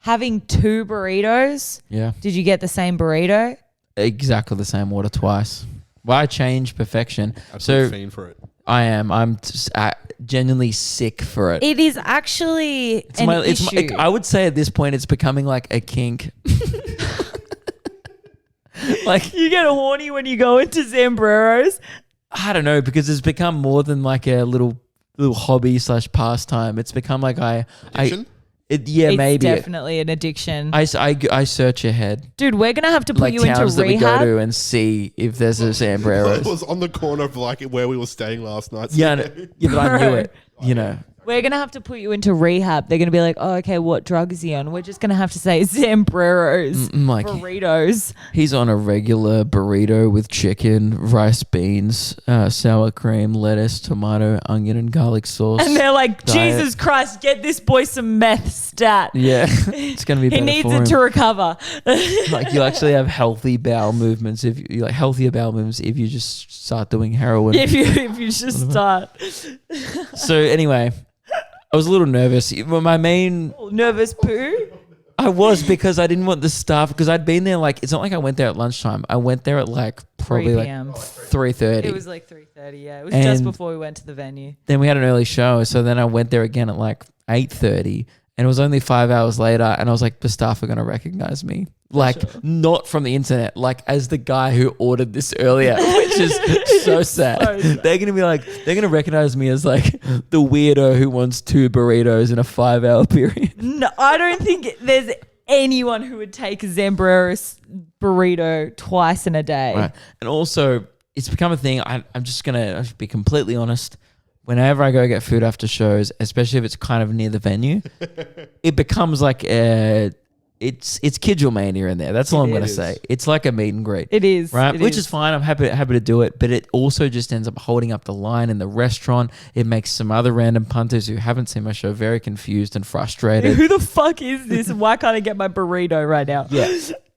Having 2 burritos. Yeah. Did you get the same burrito? Exactly the same order twice. Why change perfection? Absolute fiend for it. I am. I'm just, genuinely sick for it. It is actually an issue. I would say at this point it's becoming like a kink. Like you get horny when you go into Zambreros. I don't know, because it's become more than like a little hobby / pastime. It's become like Addiction? It's maybe definitely an addiction. I search ahead. Dude, we're going to have to put Like you into towns that we go rehab. to and see if there's a It Zambreros. was on the corner of like where we were staying last night. Yeah, but I knew it. We're going to have to put you into rehab. They're going to be like, oh, okay, what drug is he on? We're just going to have to say Zambreros, like burritos. he's on a regular burrito with chicken, rice, beans, sour cream, lettuce, tomato, onion, and garlic sauce. And they're like, diet. Jesus Christ, get this boy some meth stat. Yeah, it's gonna be. He better needs for it him. to recover. Like you actually have healthy bowel movements if you like healthier bowel movements if you just start doing heroin. if you just start. So anyway, I was a little nervous. My main Nervous poo? I was, because I didn't want the staff, because I'd been there like, it's not like I went there at lunchtime. I went there at like probably 3 like p.m. 3:30. It was like 3:30, yeah. It was And just before we went to the venue. Then we had an early show, so then I went there again at like 8:30, and it was only 5 hours later, and I was like, the staff are going to recognize me. Like, not from the internet, like as the guy who ordered this earlier, which is so sad. so sad. They're going to be like, they're going to recognize me as like the weirdo who wants 2 burritos in a 5-hour period. No, I don't think there's anyone who would take a Zambreros burrito twice in a day. Right. And also, it's become a thing. I'm just going to be completely honest. Whenever I go get food after shows, especially if it's kind of near the venue, it becomes like it's Kidgel mania in there. That's all I'm going to say. It's like a meet and greet. It is. Right? It Which is fine. I'm happy to do it. But it also just ends up holding up the line in the restaurant. It makes some other random punters who haven't seen my show very confused and frustrated. Who the fuck is this? Why can't I get my burrito right now? Yeah.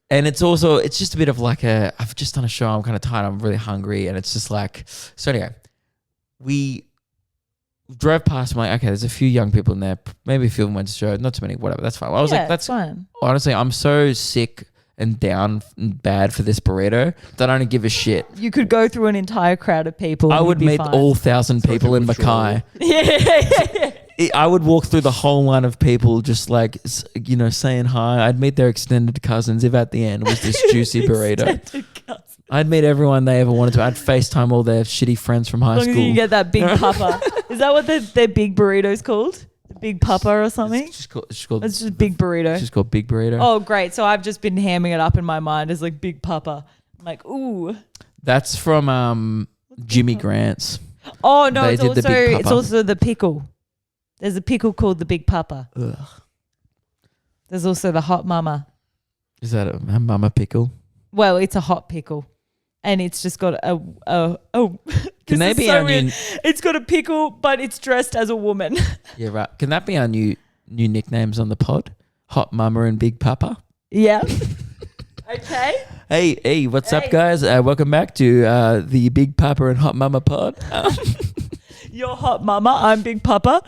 And it's just a bit of like I've just done a show. I'm kind of tired. I'm really hungry. And it's just like, so anyway, we drove past. I'm like, okay, there's a few young people in there. Maybe a few of them went to the show. Not too many, whatever. That's fine. I was like, that's fine. Honestly, I'm so sick and down and bad for this burrito that I don't give a shit. You could go through an entire crowd of people. I and would you'd be meet fine. all 1,000 people in Mackay. Yeah. I would walk through the whole line of people just like, saying hi. I'd meet their extended cousins if at the end was this juicy burrito. I'd meet everyone they ever wanted to. I'd FaceTime all their shitty friends from high As long as school. you get that big pupper. Is that what their big burrito's called? The big pupper or something? It's called It's just big burrito. It's just called Big Burrito. Oh, great. So I've just been hamming it up in my mind as like big pupper. I'm like, ooh. That's from Jimmy Grant's. Oh, no. They It's did the big it's pupper. also the pickle. There's a pickle called the big pupper. Ugh. There's also the hot mama. Is that a mama pickle? Well, it's a hot pickle. And it's just got a Can they be our new? It's got a pickle, but it's dressed as a woman. Yeah, right. Can that be our new nicknames on the pod? Hot Mama and Big Papa. Yeah. Okay. Hey, what's up, Hey. guys? Welcome back to the Big Papa and Hot Mama pod. You're hot mama. I'm big papa.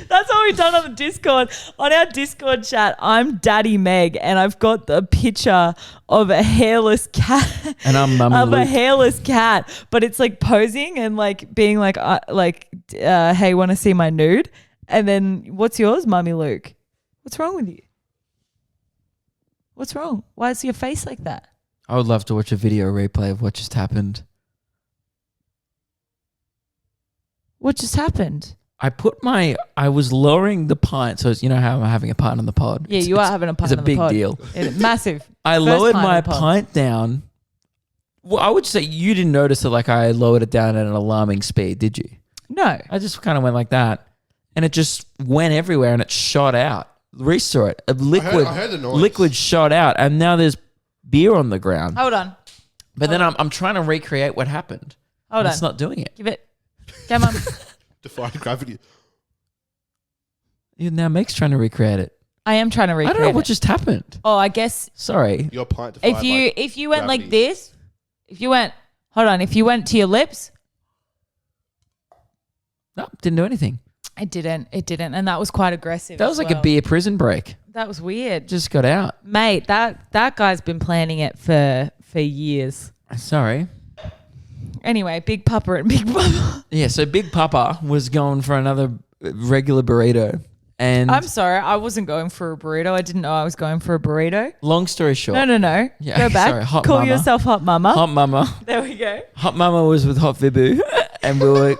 That's what we've done on the Discord. On our Discord chat, I'm Daddy Meg, and I've got the picture of a hairless cat. And I'm Mummy of a Luke. hairless cat, but it's like posing and like being like, hey, want to see my nude? And then what's yours, Mummy Luke? What's wrong with you? What's wrong? Why is your face like that? I would love to watch a video replay of what just happened. What just happened? I was lowering the pint, so you know how I'm having a pint on the pod. Yeah, you are having a pint. It's a on the big pod. deal. Massive. I First lowered pint my on the pod. pint down. Well, I would say you didn't notice that like I lowered it down at an alarming speed, did you? No. I just kind of went like that, and it just went everywhere, and it shot out. Reese saw it. A liquid, I heard the noise. liquid shot out, and now there's beer on the ground. Hold on. But then I'm trying to recreate what happened. Hold and on. It's not doing it. Give it. Come on. Defying gravity. Now Meg's trying to recreate it. I am trying to I recreate don't know what it. just happened. Oh, I guess Sorry. Your pint defied if you went like gravity. this, if you went to your lips, No, didn't do anything. it didn't, and that was quite aggressive. That was as like a well. beer prison break. That was weird, Just got out. mate. That guy's been planning it for years. Sorry. Anyway, Big Papa and Big Papa. Yeah, so Big Papa was going for another regular burrito. And I'm sorry, I wasn't going for a burrito. I didn't know I was going for a burrito. long story short. No. Yeah, Go back. sorry, Hot Call Mama. yourself Hot Mama. Hot Mama. There we go. Hot Mama was with Hot Vibu. And we'll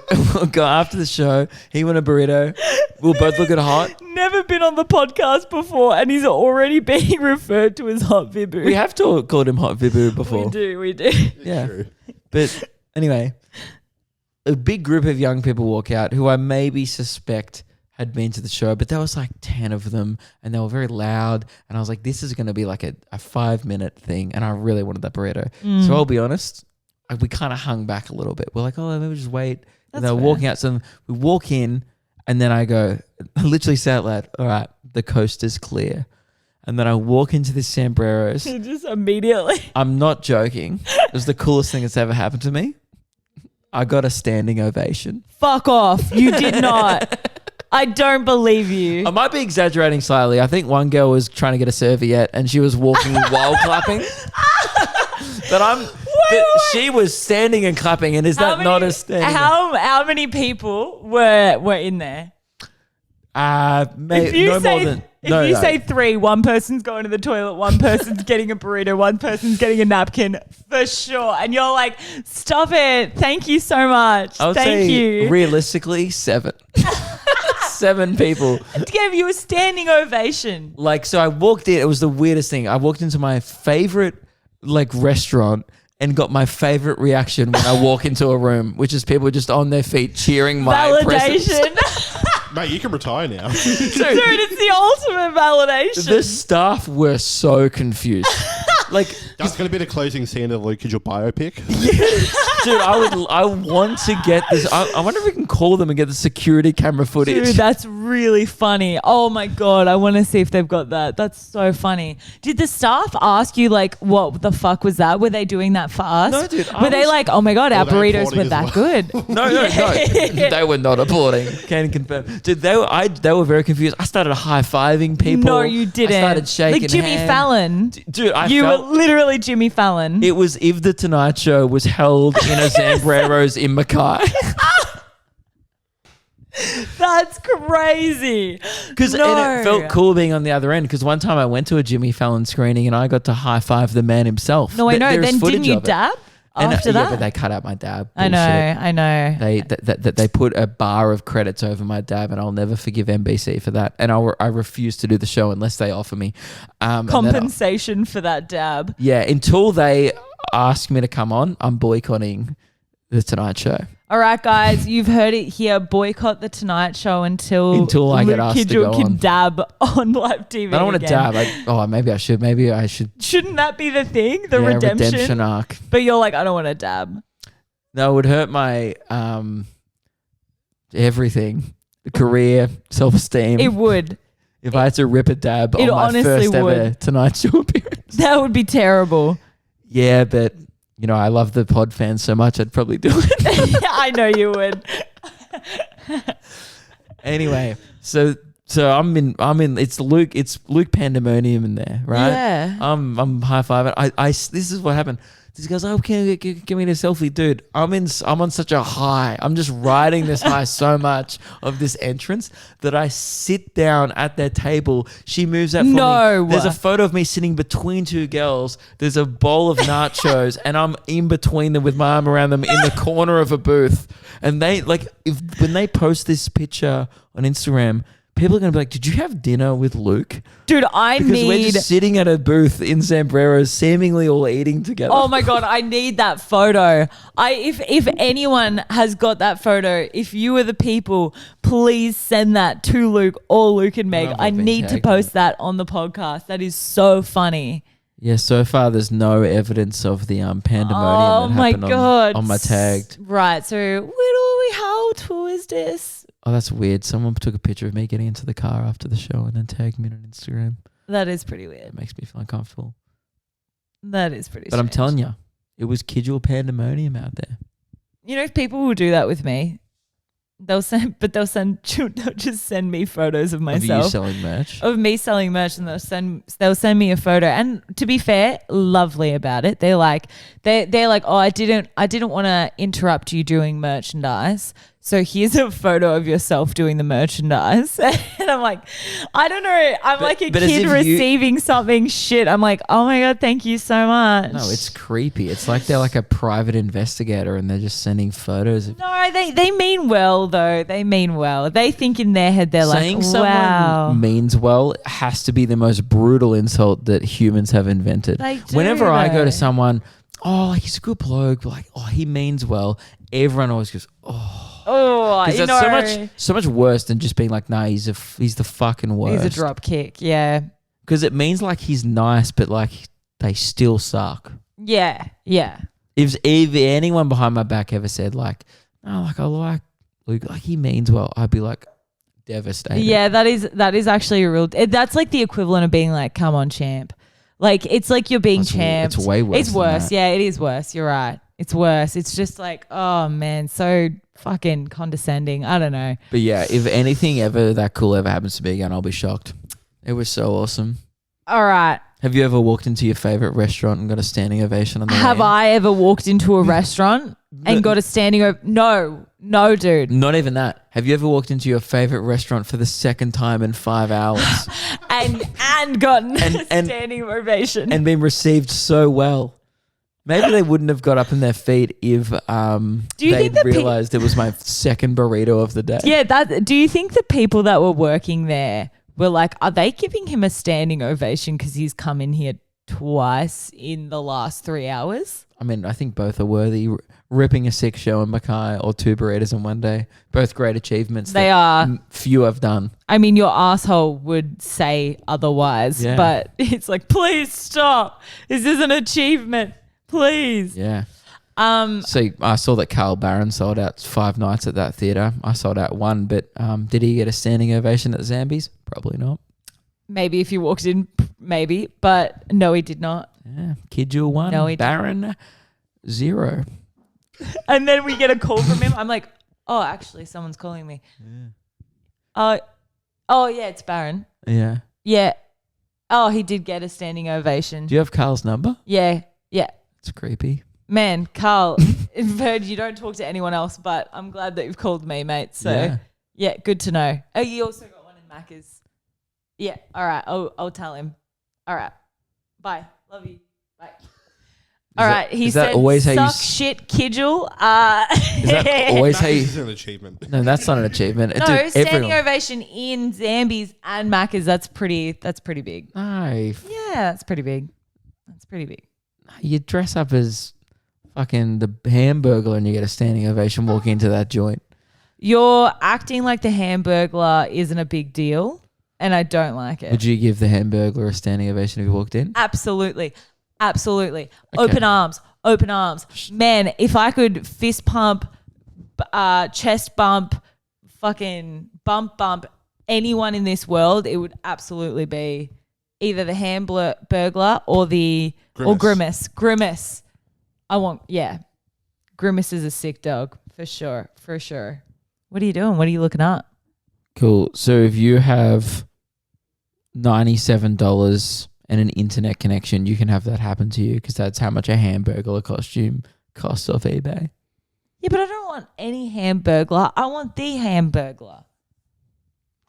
go after the show. He wanted a burrito. We'll both look at Hot. Never been on the podcast before, and he's already being referred to as Hot Vibu. We have called him Hot Vibu before. We do. Yeah. True. But anyway, a big group of young people walk out who I maybe suspect had been to the show, but there was like 10 of them and they were very loud. And I was like, this is going to be like a 5-minute thing. And I really wanted that burrito. So I'll be honest, we kind of hung back a little bit. We're like, oh, maybe just wait. That's and they were fair. walking out. So we walk in and then I literally say out loud, all right, the coast is clear. And then I walk into this Zambreros. Just immediately. I'm not joking. It was the coolest thing that's ever happened to me. I got a standing ovation. Fuck off. You did not. I don't believe you. I might be exaggerating slightly. I think one girl was trying to get a serviette and she was walking while clapping. But she was standing and clapping, and is that not a standing? How many people were in there? Maybe no more than. If you say 3, one person's going to the toilet, one person's getting a burrito, one person's getting a napkin, for sure. And you're like, stop it. Thank you so much. I would Thank say you. realistically 7. 7 people. Gave you a standing ovation. Like, so I walked in. It was the weirdest thing. I walked into my favorite restaurant and got my favorite reaction when I walk into a room, which is people just on their feet cheering my presence. Validation. Mate, you can retire now. Dude, it's the ultimate validation. The staff were so confused. That's going to be the closing scene of Luke, your biopic. Dude, I want to get this. I wonder if we can call them and get the security camera footage. Dude, that's really funny. Oh my God. I want to see if they've got that. That's so funny. Did the staff ask you, like, what the fuck was that? Were they doing that for us? No, dude. Were they like, oh my God, our they burritos applauding were as that good? No. They were not applauding. Can confirm. Dude, they were very confused. I started high-fiving people. No, you didn't. I started shaking like Jimmy hands. Fallon. Dude, You felt were literally Jimmy Fallon. it was if the Tonight Show was held in a Zambreros in Mackay. That's crazy. And it felt cool being on the other end because one time I went to a Jimmy Fallon screening and I got to high-five the man himself. No, I know. There's Then footage didn't you of it. dab after Yeah, that? but they cut out my dab. I know. They put a bar of credits over my dab, and I'll never forgive NBC for that. And I refuse to do the show unless they offer me Compensation for that dab. Yeah, until they ask me to come on, I'm boycotting the Tonight Show. All right, guys, you've heard it here. Boycott the Tonight Show until I get Luke asked to Kidgel go can on. dab on live TV. I don't want to again. dab. Maybe I should. Maybe I should. Shouldn't that be the thing? The Yeah, redemption arc. But you're like, I don't want to dab. No, it would hurt my everything, career, self-esteem. It would. If I had to rip a dab It on my honestly first ever would. Tonight Show appearance. That would be terrible. Yeah, but I love the pod fans so much, I'd probably do it. I know you would. Anyway, so I'm in. It's Luke Pandemonium in there, right? Yeah. I'm high fiving. This is what happened. This goes, oh, can you give me a selfie, dude? I'm on such a high. I'm just riding this high so much of this entrance that I sit down at their table. She moves out for No. me. There's a photo of me sitting between two girls. There's a bowl of nachos, and I'm in between them with my arm around them in the corner of a booth. And they when they post this picture on Instagram, people are going to be like, did you have dinner with Luke? Dude, Because we're just sitting at a booth in Zambreros, seemingly all eating together. Oh my God, I need that photo. If anyone has got that photo, if you are the people, please send that to Luke or Luke and Meg. I've I been need to tagged post that on the podcast. That is so funny. Yeah, so far there's no evidence of the pandemonium Oh that my happened God. on my tagged. Right, so how tall is this? Oh, that's weird. Someone took a picture of me getting into the car after the show and then tagged me on Instagram. That is pretty It weird. makes me feel uncomfortable. That is pretty But I'm strange. telling you, it was Kidgel pandemonium out there. You know, if people will do that with me, they'll just send me photos of Of you myself. selling merch. Of me selling merch, and they'll send me a photo. And to be fair, lovely about it. They're like, oh, I didn't want to interrupt you doing merchandise, so here's a photo of yourself doing the merchandise. And I'm like, I don't know. I'm like a but as kid if receiving something shit. I'm like, oh my God, thank you so much. No, it's creepy. It's like they're like a private investigator and they're just sending photos of No, they mean well though. They mean well. They think in their head they're saying like, someone wow. means well has to be the most brutal insult that humans have invented. They do, Whenever I go though. to someone, oh, he's a good bloke, like, oh, he means well, everyone always goes, oh. Oh, Because you that's know, so much worse than just being like, nah, he's the fucking worst. he's a drop kick. Yeah. Because it means like he's nice, but like they still suck. Yeah. Yeah. If anyone behind my back ever said like, oh, like I like Luke, like he means well, I'd be like devastated. Yeah, that is actually a real. That's like the equivalent of being like, "Come on, champ." Like it's like you're being champed. It's way worse. It's than worse. that. Yeah, it is worse. You're right. It's worse. It's just like, oh man, so fucking condescending. I don't know. But yeah, if anything ever that cool ever happens to me again, I'll be shocked. It was so awesome. All right. Have you ever walked into your favorite restaurant and got a standing ovation on the Have way in? I ever walked into a restaurant and got a standing No, dude. Not even that. Have you ever walked into your favorite restaurant for the second time in 5 hours and gotten a and- standing ovation. and been received so well? Maybe they wouldn't have got up in their feet if you they'd think that realized it was my second burrito of the day. Yeah, do you think the people that were working there were like, are they giving him a standing ovation because he's come in here twice in the last 3 hours? I mean, I think both are worthy. Ripping a 6 show in Mackay or 2 burritos in one day. Both great achievements. They that are. Few have done. I mean, your asshole would say otherwise, Yeah. but it's like, please stop. This is an achievement. Please. Yeah. So I saw that Carl Barron sold out 5 nights at that theatre. I sold out 1, but did he get a standing ovation at Zambies? Probably not. Maybe if you walked in, maybe. But no, he did not. Yeah. Kidjul 1, No, he Barron 0. And then we get a call from him. I'm like, oh, actually, someone's calling me. Oh, yeah, it's Baron. Yeah. Yeah. Oh, he did get a standing ovation. Do you have Carl's number? Yeah. It's creepy. Man, Carl, I've heard you don't talk to anyone else, but I'm glad that you've called me, mate. So, yeah, good to know. Oh, you also got one in Macca's. Yeah, all right. I'll tell him. All right. Bye. Love you. Bye. All right. He is that said, always how you suck shit, Kidjul. Is that always how you... This is an achievement. No, that's not an achievement. No, Dude, standing everyone... ovation in Zambies and Macca's, that's pretty big. No. Yeah, that's pretty big. That's pretty big. You dress up as fucking the Hamburglar and you get a standing ovation walking into that joint. You're acting like the Hamburglar isn't a big deal, and I don't like it. Would you give the Hamburglar a standing ovation if you walked in? Absolutely. Okay. Open arms. Man, if I could fist pump, chest bump, fucking bump anyone in this world, it would absolutely be either the Hamburglar or the Grimace. Grimace. Grimace is a sick dog for sure. What are you doing? What are you looking up? Cool. So if you have $97 and an internet connection, you can have that happen to you because that's how much a Hamburglar costume costs off eBay. Yeah, but I don't want any Hamburglar. I want the Hamburglar.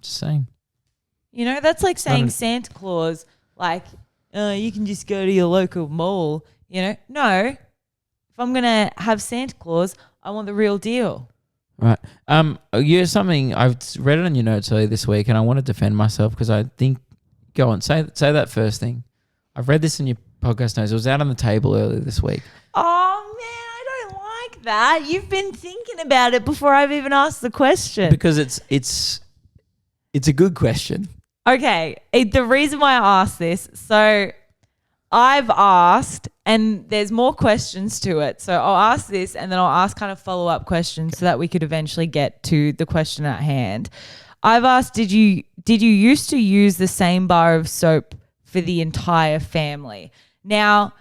Just saying. You know, that's like saying Santa Claus, like, you can just go to your local mall. You know, no. If I'm gonna have Santa Claus, I want the real deal. Right. Something I've read it on your notes earlier this week, and I want to defend myself because I think. Go on, say that first thing. I've read this in your podcast notes. It was out on the table earlier this week. Oh man, I don't like that. You've been thinking about it before I've even asked the question. Because it's a good question. Okay, the reason why I asked this, so I've asked, and there's more questions to it. So I'll ask this, and then I'll ask kind of follow-up questions so that we could eventually get to the question at hand. I've asked, did you used to use the same bar of soap for the entire family? Now,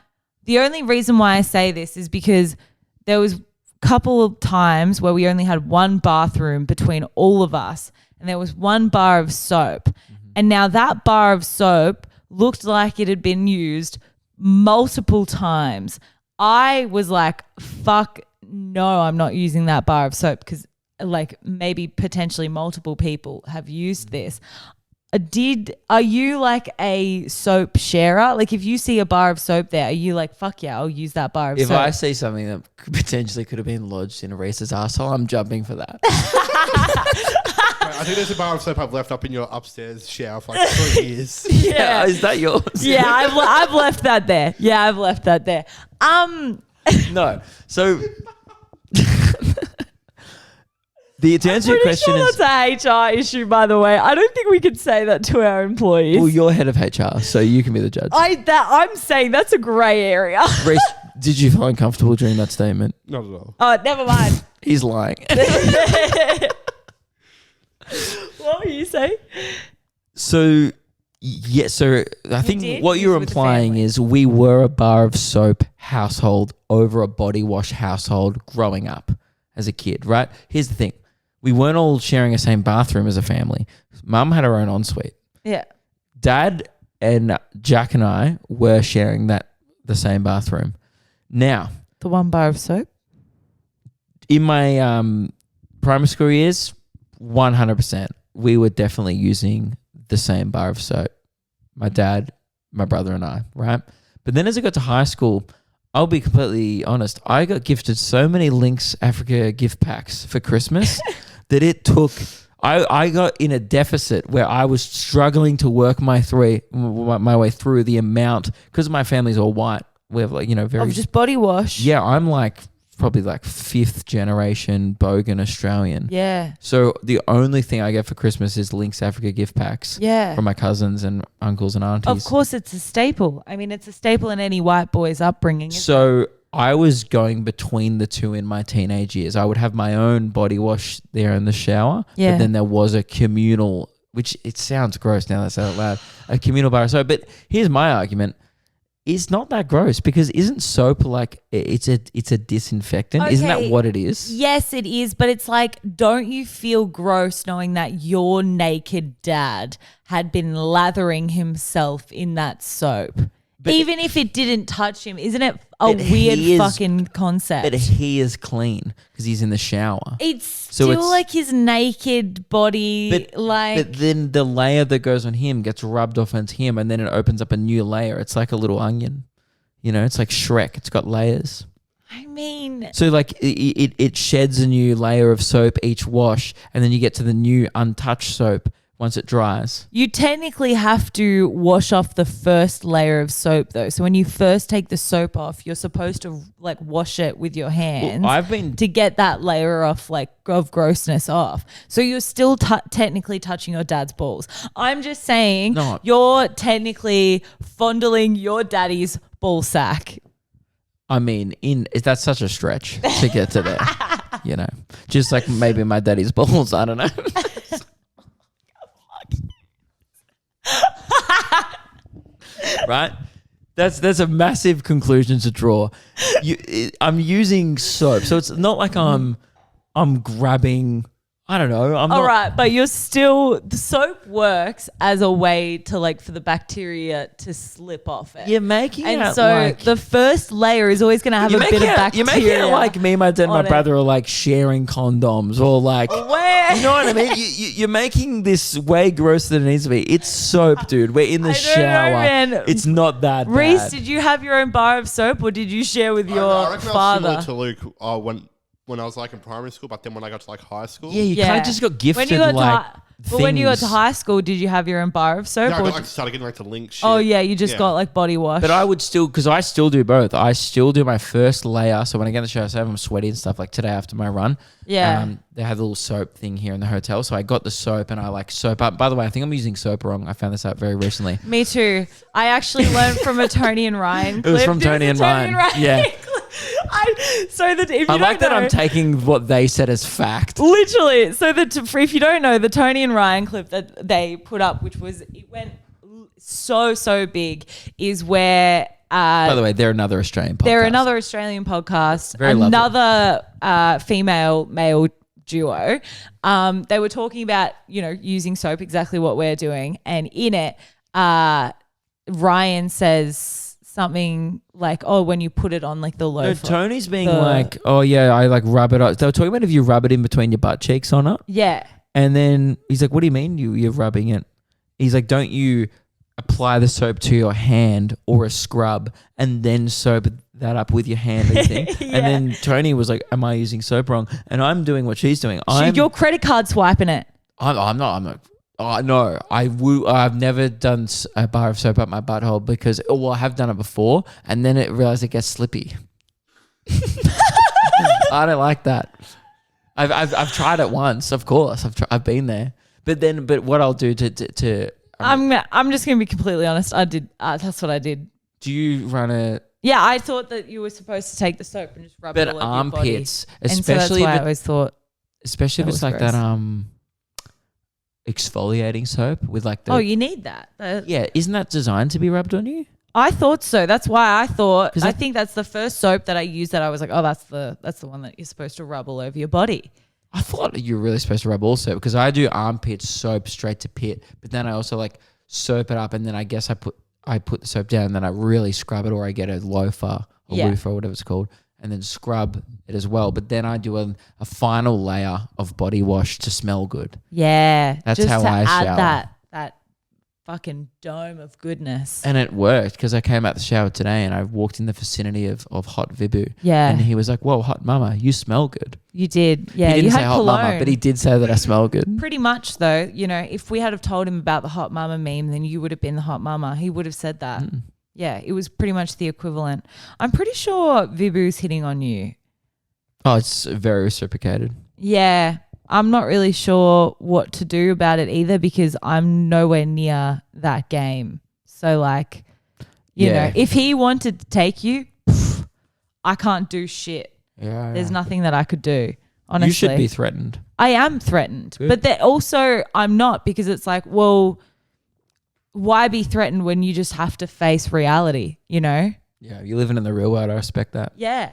the only reason why I say this is because there was a couple of times where we only had one bathroom between all of us, and there was one bar of soap. And now that bar of soap looked like it had been used multiple times. I was like, fuck no, I'm not using that bar of soap because like maybe potentially multiple people have used this. Are you like a soap sharer? Like if you see a bar of soap there, are you like, fuck yeah, I'll use that bar of soap? If I see something that potentially could have been lodged in Reese's asshole, I'm jumping for that. I think there's a bar of soap I've left up in your upstairs shower for like 3 years. Yeah, is that yours? Yeah, I've left that there. Yeah, I've left that there. No. So to answer your question is that's a HR issue, by the way. I don't think we could say that to our employees. Well, you're head of HR, so you can be the judge. I'm saying that's a grey area. Reece, did you feel uncomfortable during that statement? Not at all. Oh, never mind. He's lying. What were you saying? So I think what you're with the implying family. is we were a bar of soap household over a body wash household growing up as a kid, right? Here's the thing. We weren't all sharing the same bathroom as a family. Mum had her own ensuite. Yeah. Dad and Jack and I were sharing the same bathroom. Now, The one bar of soap? in my primary school years, 100%, we were definitely using the same bar of soap. My dad, my brother and I, right? But then as I got to high school, I'll be completely honest, I got gifted so many Lynx Africa gift packs for Christmas that it took... I got in a deficit where I was struggling to work my way through the amount, because my family's all white. We have very... Of just body wash? Yeah, I'm probably 5th generation Bogan Australian. Yeah. So the only thing I get for Christmas is Lynx Africa gift packs. Yeah. From my cousins and uncles and aunties. Of course, it's a staple. I mean, it's a staple in any white boy's upbringing. So I was going between the two in my teenage years. I would have my own body wash there in the shower. Yeah. But then there was a communal, which it sounds gross now that I say it out loud, a communal bar of soap. But here's my argument. It's not that gross because isn't soap like it's a disinfectant? Isn't that Okay. what it is? Yes, it is, but it's like, don't you feel gross knowing that your naked dad had been lathering himself in that soap? Even if it didn't touch him, isn't it a But weird he is- fucking concept? But he is clean because he's in the shower. It's So still it's- like his naked body, But then the layer that goes on him gets rubbed off onto him, and then it opens up a new layer. It's like a little onion. You know, it's like Shrek. It's got layers. I mean, So like it sheds a new layer of soap each wash, and then you get to the new untouched soap once it dries. you technically have to wash off the first layer of soap though. So when you first take the soap off, you're supposed to like wash it with your hands. Well, I've been to get that layer of like of grossness off. So you're still technically touching your dad's balls. I'm just saying No. you're technically fondling your daddy's ball sack. I mean, that's such a stretch to get to there. You know, just like maybe my daddy's balls. I don't know. Right? That's a massive conclusion to draw. I'm using soap, so it's not like I'm grabbing. I don't know. I'm All not. right, but you're still, the soap works as a way to like for the bacteria to slip off it. You're making And it so like the first layer is always going to have a bit of bacteria. You're making it like me, my dad, and my on it. brother are like sharing condoms, or like. Where? You know what I mean? You're making this way grosser than it needs to be. It's soap, dude. We're in the I don't know, shower. man. It's not that Reese, bad. did you have your own bar of soap or did you share with I your reckon I father? was similar to Luke when I was like in primary school, but then when I got to like high school, Yeah, you kind of just got gifted when you got like but when you got to things. high school, did you have your own bar of soap? yeah, I or got, like, started getting like the link shit. oh yeah, you just Yeah. got like body wash. But I would still, because I still do both. I still do my first layer. So when I get in the shower, say if I'm sweaty and stuff, like today after my run, Yeah. they had a little soap thing here in the hotel. So I got the soap and I like soap up. By the way, I think I'm using soap wrong. I found this out very recently. Me too. I actually learned from a Tony and Ryan clip. It was from This Tony is and a Ryan. Yeah. clip. So that if you I like don't that know, I'm taking what they said as fact. literally. So that if you don't know, the Tony and Ryan clip that they put up, which was it went so big, is where By the way, they're another Australian podcast. they're another Australian podcast, Very lovely. another female male duo. They were talking about using soap, exactly what we're doing, and in it, Ryan says something like, "Oh, when you put it on like the No, loaf." Tony's being like, oh yeah, I like rub it up. They were talking about if you rub it in between your butt cheeks or not. Yeah. And then he's like, what do you mean you're rubbing it? He's like, don't you apply the soap to your hand or a scrub and then soap that up with your hand and thing? Yeah. And then Tony was like, am I using soap wrong? And I'm doing what she's doing. Your credit card swiping it. I'm not. Oh, no, I've never done a bar of soap up my butthole because, well, I have done it before and then it realized it gets slippy. I don't like that. I've tried it once, of course. I've been there, but what I'll do to I'm just gonna be completely honest. I did. That's what I did. do you run a Yeah, I thought that you were supposed to take the soap and just rub it but all over your body. armpits, And so especially that's why I if always thought. especially if that it's was like gross. that exfoliating soap with like the Oh, you need that. yeah, isn't that designed to be rubbed on you? I thought so. That's why I thought. 'Cause I that- think that's the first soap that I used that I was like, oh, that's the one that you're supposed to rub all over your body. I thought you were really supposed to rub all soap because I do armpit soap straight to pit, but then I also like soap it up and then I guess I put the soap down and then I really scrub it, or I get a loofah or Yeah. loofah or whatever it's called and then scrub it as well. But then I do a final layer of body wash to smell good. Yeah, That's just how to I add shower. that fucking dome of goodness. And it worked because I came out the shower today and I walked in the vicinity of Hot Vibu. Yeah. And he was like, whoa, hot mama, you smell good. You did. Yeah, he didn't you say had hot cologne. mama, but he did say that I smell good. Pretty much though, if we had have told him about the hot mama meme, then you would have been the hot mama. He would have said that. Yeah, it was pretty much the equivalent. I'm pretty sure Vibu's hitting on you. Oh, it's very reciprocated. Yeah, I'm not really sure what to do about it either because I'm nowhere near that game. So like, you Yeah. know, if he wanted to take you, I can't do shit. Yeah. There's nothing that I could do. Honestly, You should be threatened. I am threatened, Good. but that also I'm not, because it's like, well, why be threatened when you just have to face reality, you know? Yeah, you're living in the real world. I respect that. Yeah.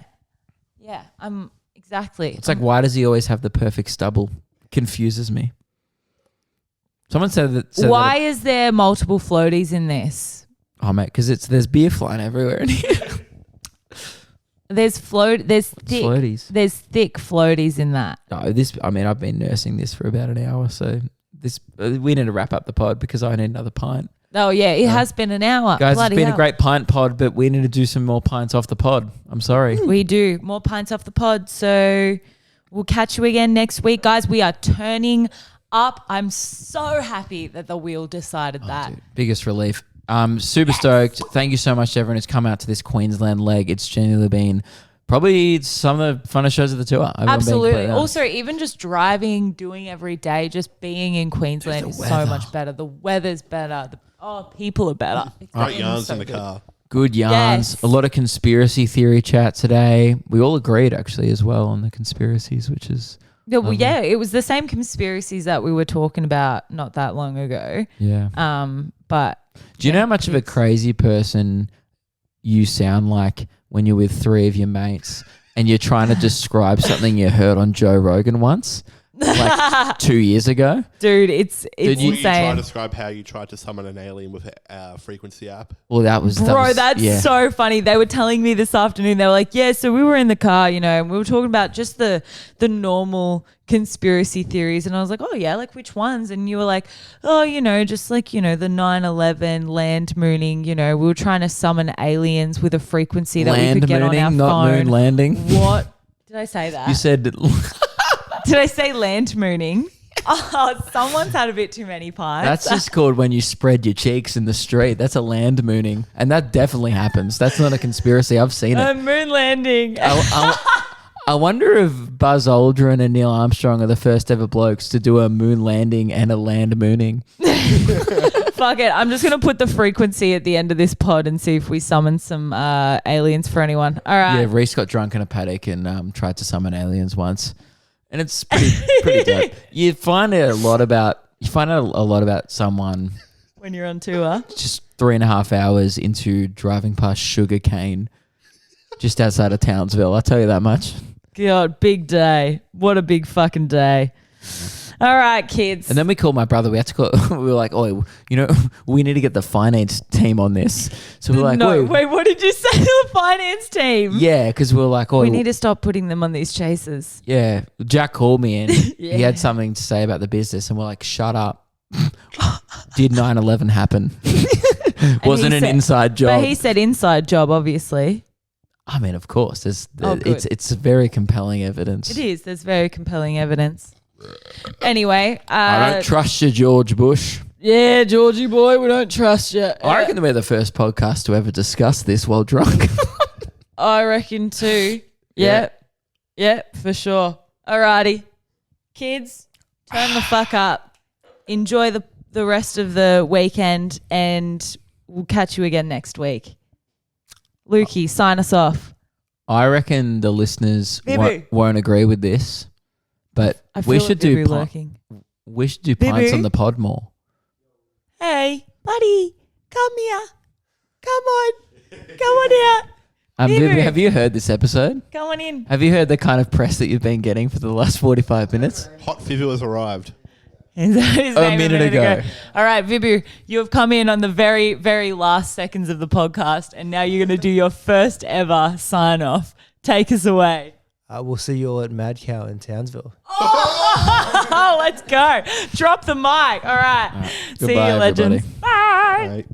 I'm exactly. It's like, why does he always have the perfect stubble? Confuses me. Someone said that. Why is there multiple floaties in this? Oh mate, because there's beer flying everywhere in here. There's thick Floaties. There's thick floaties in that. No, I've been nursing this for about an hour, so we need to wrap up the pod because I need another pint. Oh yeah, it has been an hour. Guys, Bloody it's been hell. a great pint pod, but we need to do some more pints off the pod. I'm sorry. We do more pints off the pod, so we'll catch you again next week, guys. We are turning up. I'm so happy that the wheel decided that. Dude, biggest relief. Super stoked. Thank you so much to everyone who's come out to this Queensland leg. It's genuinely been probably some of the funnest shows of the tour. Absolutely. Also, even just driving, doing every day, just being in Queensland is so much better. The weather's better. People are better. It's Great been yarns so in the good. car. Good yarns. Yes. A lot of conspiracy theory chat today. We all agreed actually as well on the conspiracies, which is Yeah, well, yeah, it was the same conspiracies that we were talking about not that long ago. yeah. But Do you know how much of a crazy person you sound like when you're with three of your mates and you're trying to describe something you heard on Joe Rogan once, like 2 years ago? dude, it's Did you try insane. to describe how you tried to summon an alien with a frequency app? Well, that was That's yeah. so funny. They were telling me this afternoon, they were like, yeah, so we were in the car, and we were talking about just the normal conspiracy theories. And I was like, oh, yeah, like which ones? And you were like, oh, just like, the 9/11 land mooning, we were trying to summon aliens with a frequency that we could get on our not phone. moon landing. What? Did I say that? You said Did I say land mooning? Oh, someone's had a bit too many pints. that's just called when you spread your cheeks in the street. That's a land mooning, and that definitely happens. That's not a conspiracy. I've seen it. moon landing. I wonder if Buzz Aldrin and Neil Armstrong are the first ever blokes to do a moon landing and a land mooning. Fuck it. I'm just going to put the frequency at the end of this pod and see if we summon some aliens for anyone. All right. Yeah, Reese got drunk in a paddock and tried to summon aliens once, and it's pretty dope. You find out a lot about someone When you're on tour. just 3.5 hours into driving past sugar cane just outside of Townsville. I'll tell you that much. God, big day. What a big fucking day. All right, kids. And then we called my brother. We had to call. We were like, "Oh, we need to get the finance team on this." So we're like, no, wait, what did you say to the finance team? yeah," because we were like, "Oh, We need to stop putting them on these chases. yeah." Jack called me and Yeah. he had something to say about the business, and we're like, "Shut up." Did 9/11 happen? Wasn't he an said- inside job. But he said inside job, obviously. I mean, of course, Good. it's very compelling evidence. It is. There's very compelling evidence. Anyway. I don't trust you, George Bush. Yeah, Georgie boy, we don't trust you. I reckon we're the first podcast to ever discuss this while drunk. I reckon too. Yeah, for sure. Alrighty. Kids, turn the fuck up. Enjoy the rest of the weekend and we'll catch you again next week. Lukey, sign us off. I reckon the listeners Bibu. won't agree with this, but I we feel should it do be lurking. we should do pints Bibu. on the pod more. Hey, buddy, come here. Come on. Come on out. Vivi, Bibu. have you heard this episode? Come on in. Have you heard the kind of press that you've been getting for the last 45 minutes? Hot Vivu has arrived. His name A minute ago. All right, Vibu, you have come in on the very, very last seconds of the podcast, and now you're going to do your first ever sign off. Take us away. We'll see you all at Mad Cow in Townsville. Oh, let's go. Drop the mic. All right. See you, Goodbye, legends. everybody. Bye. Right.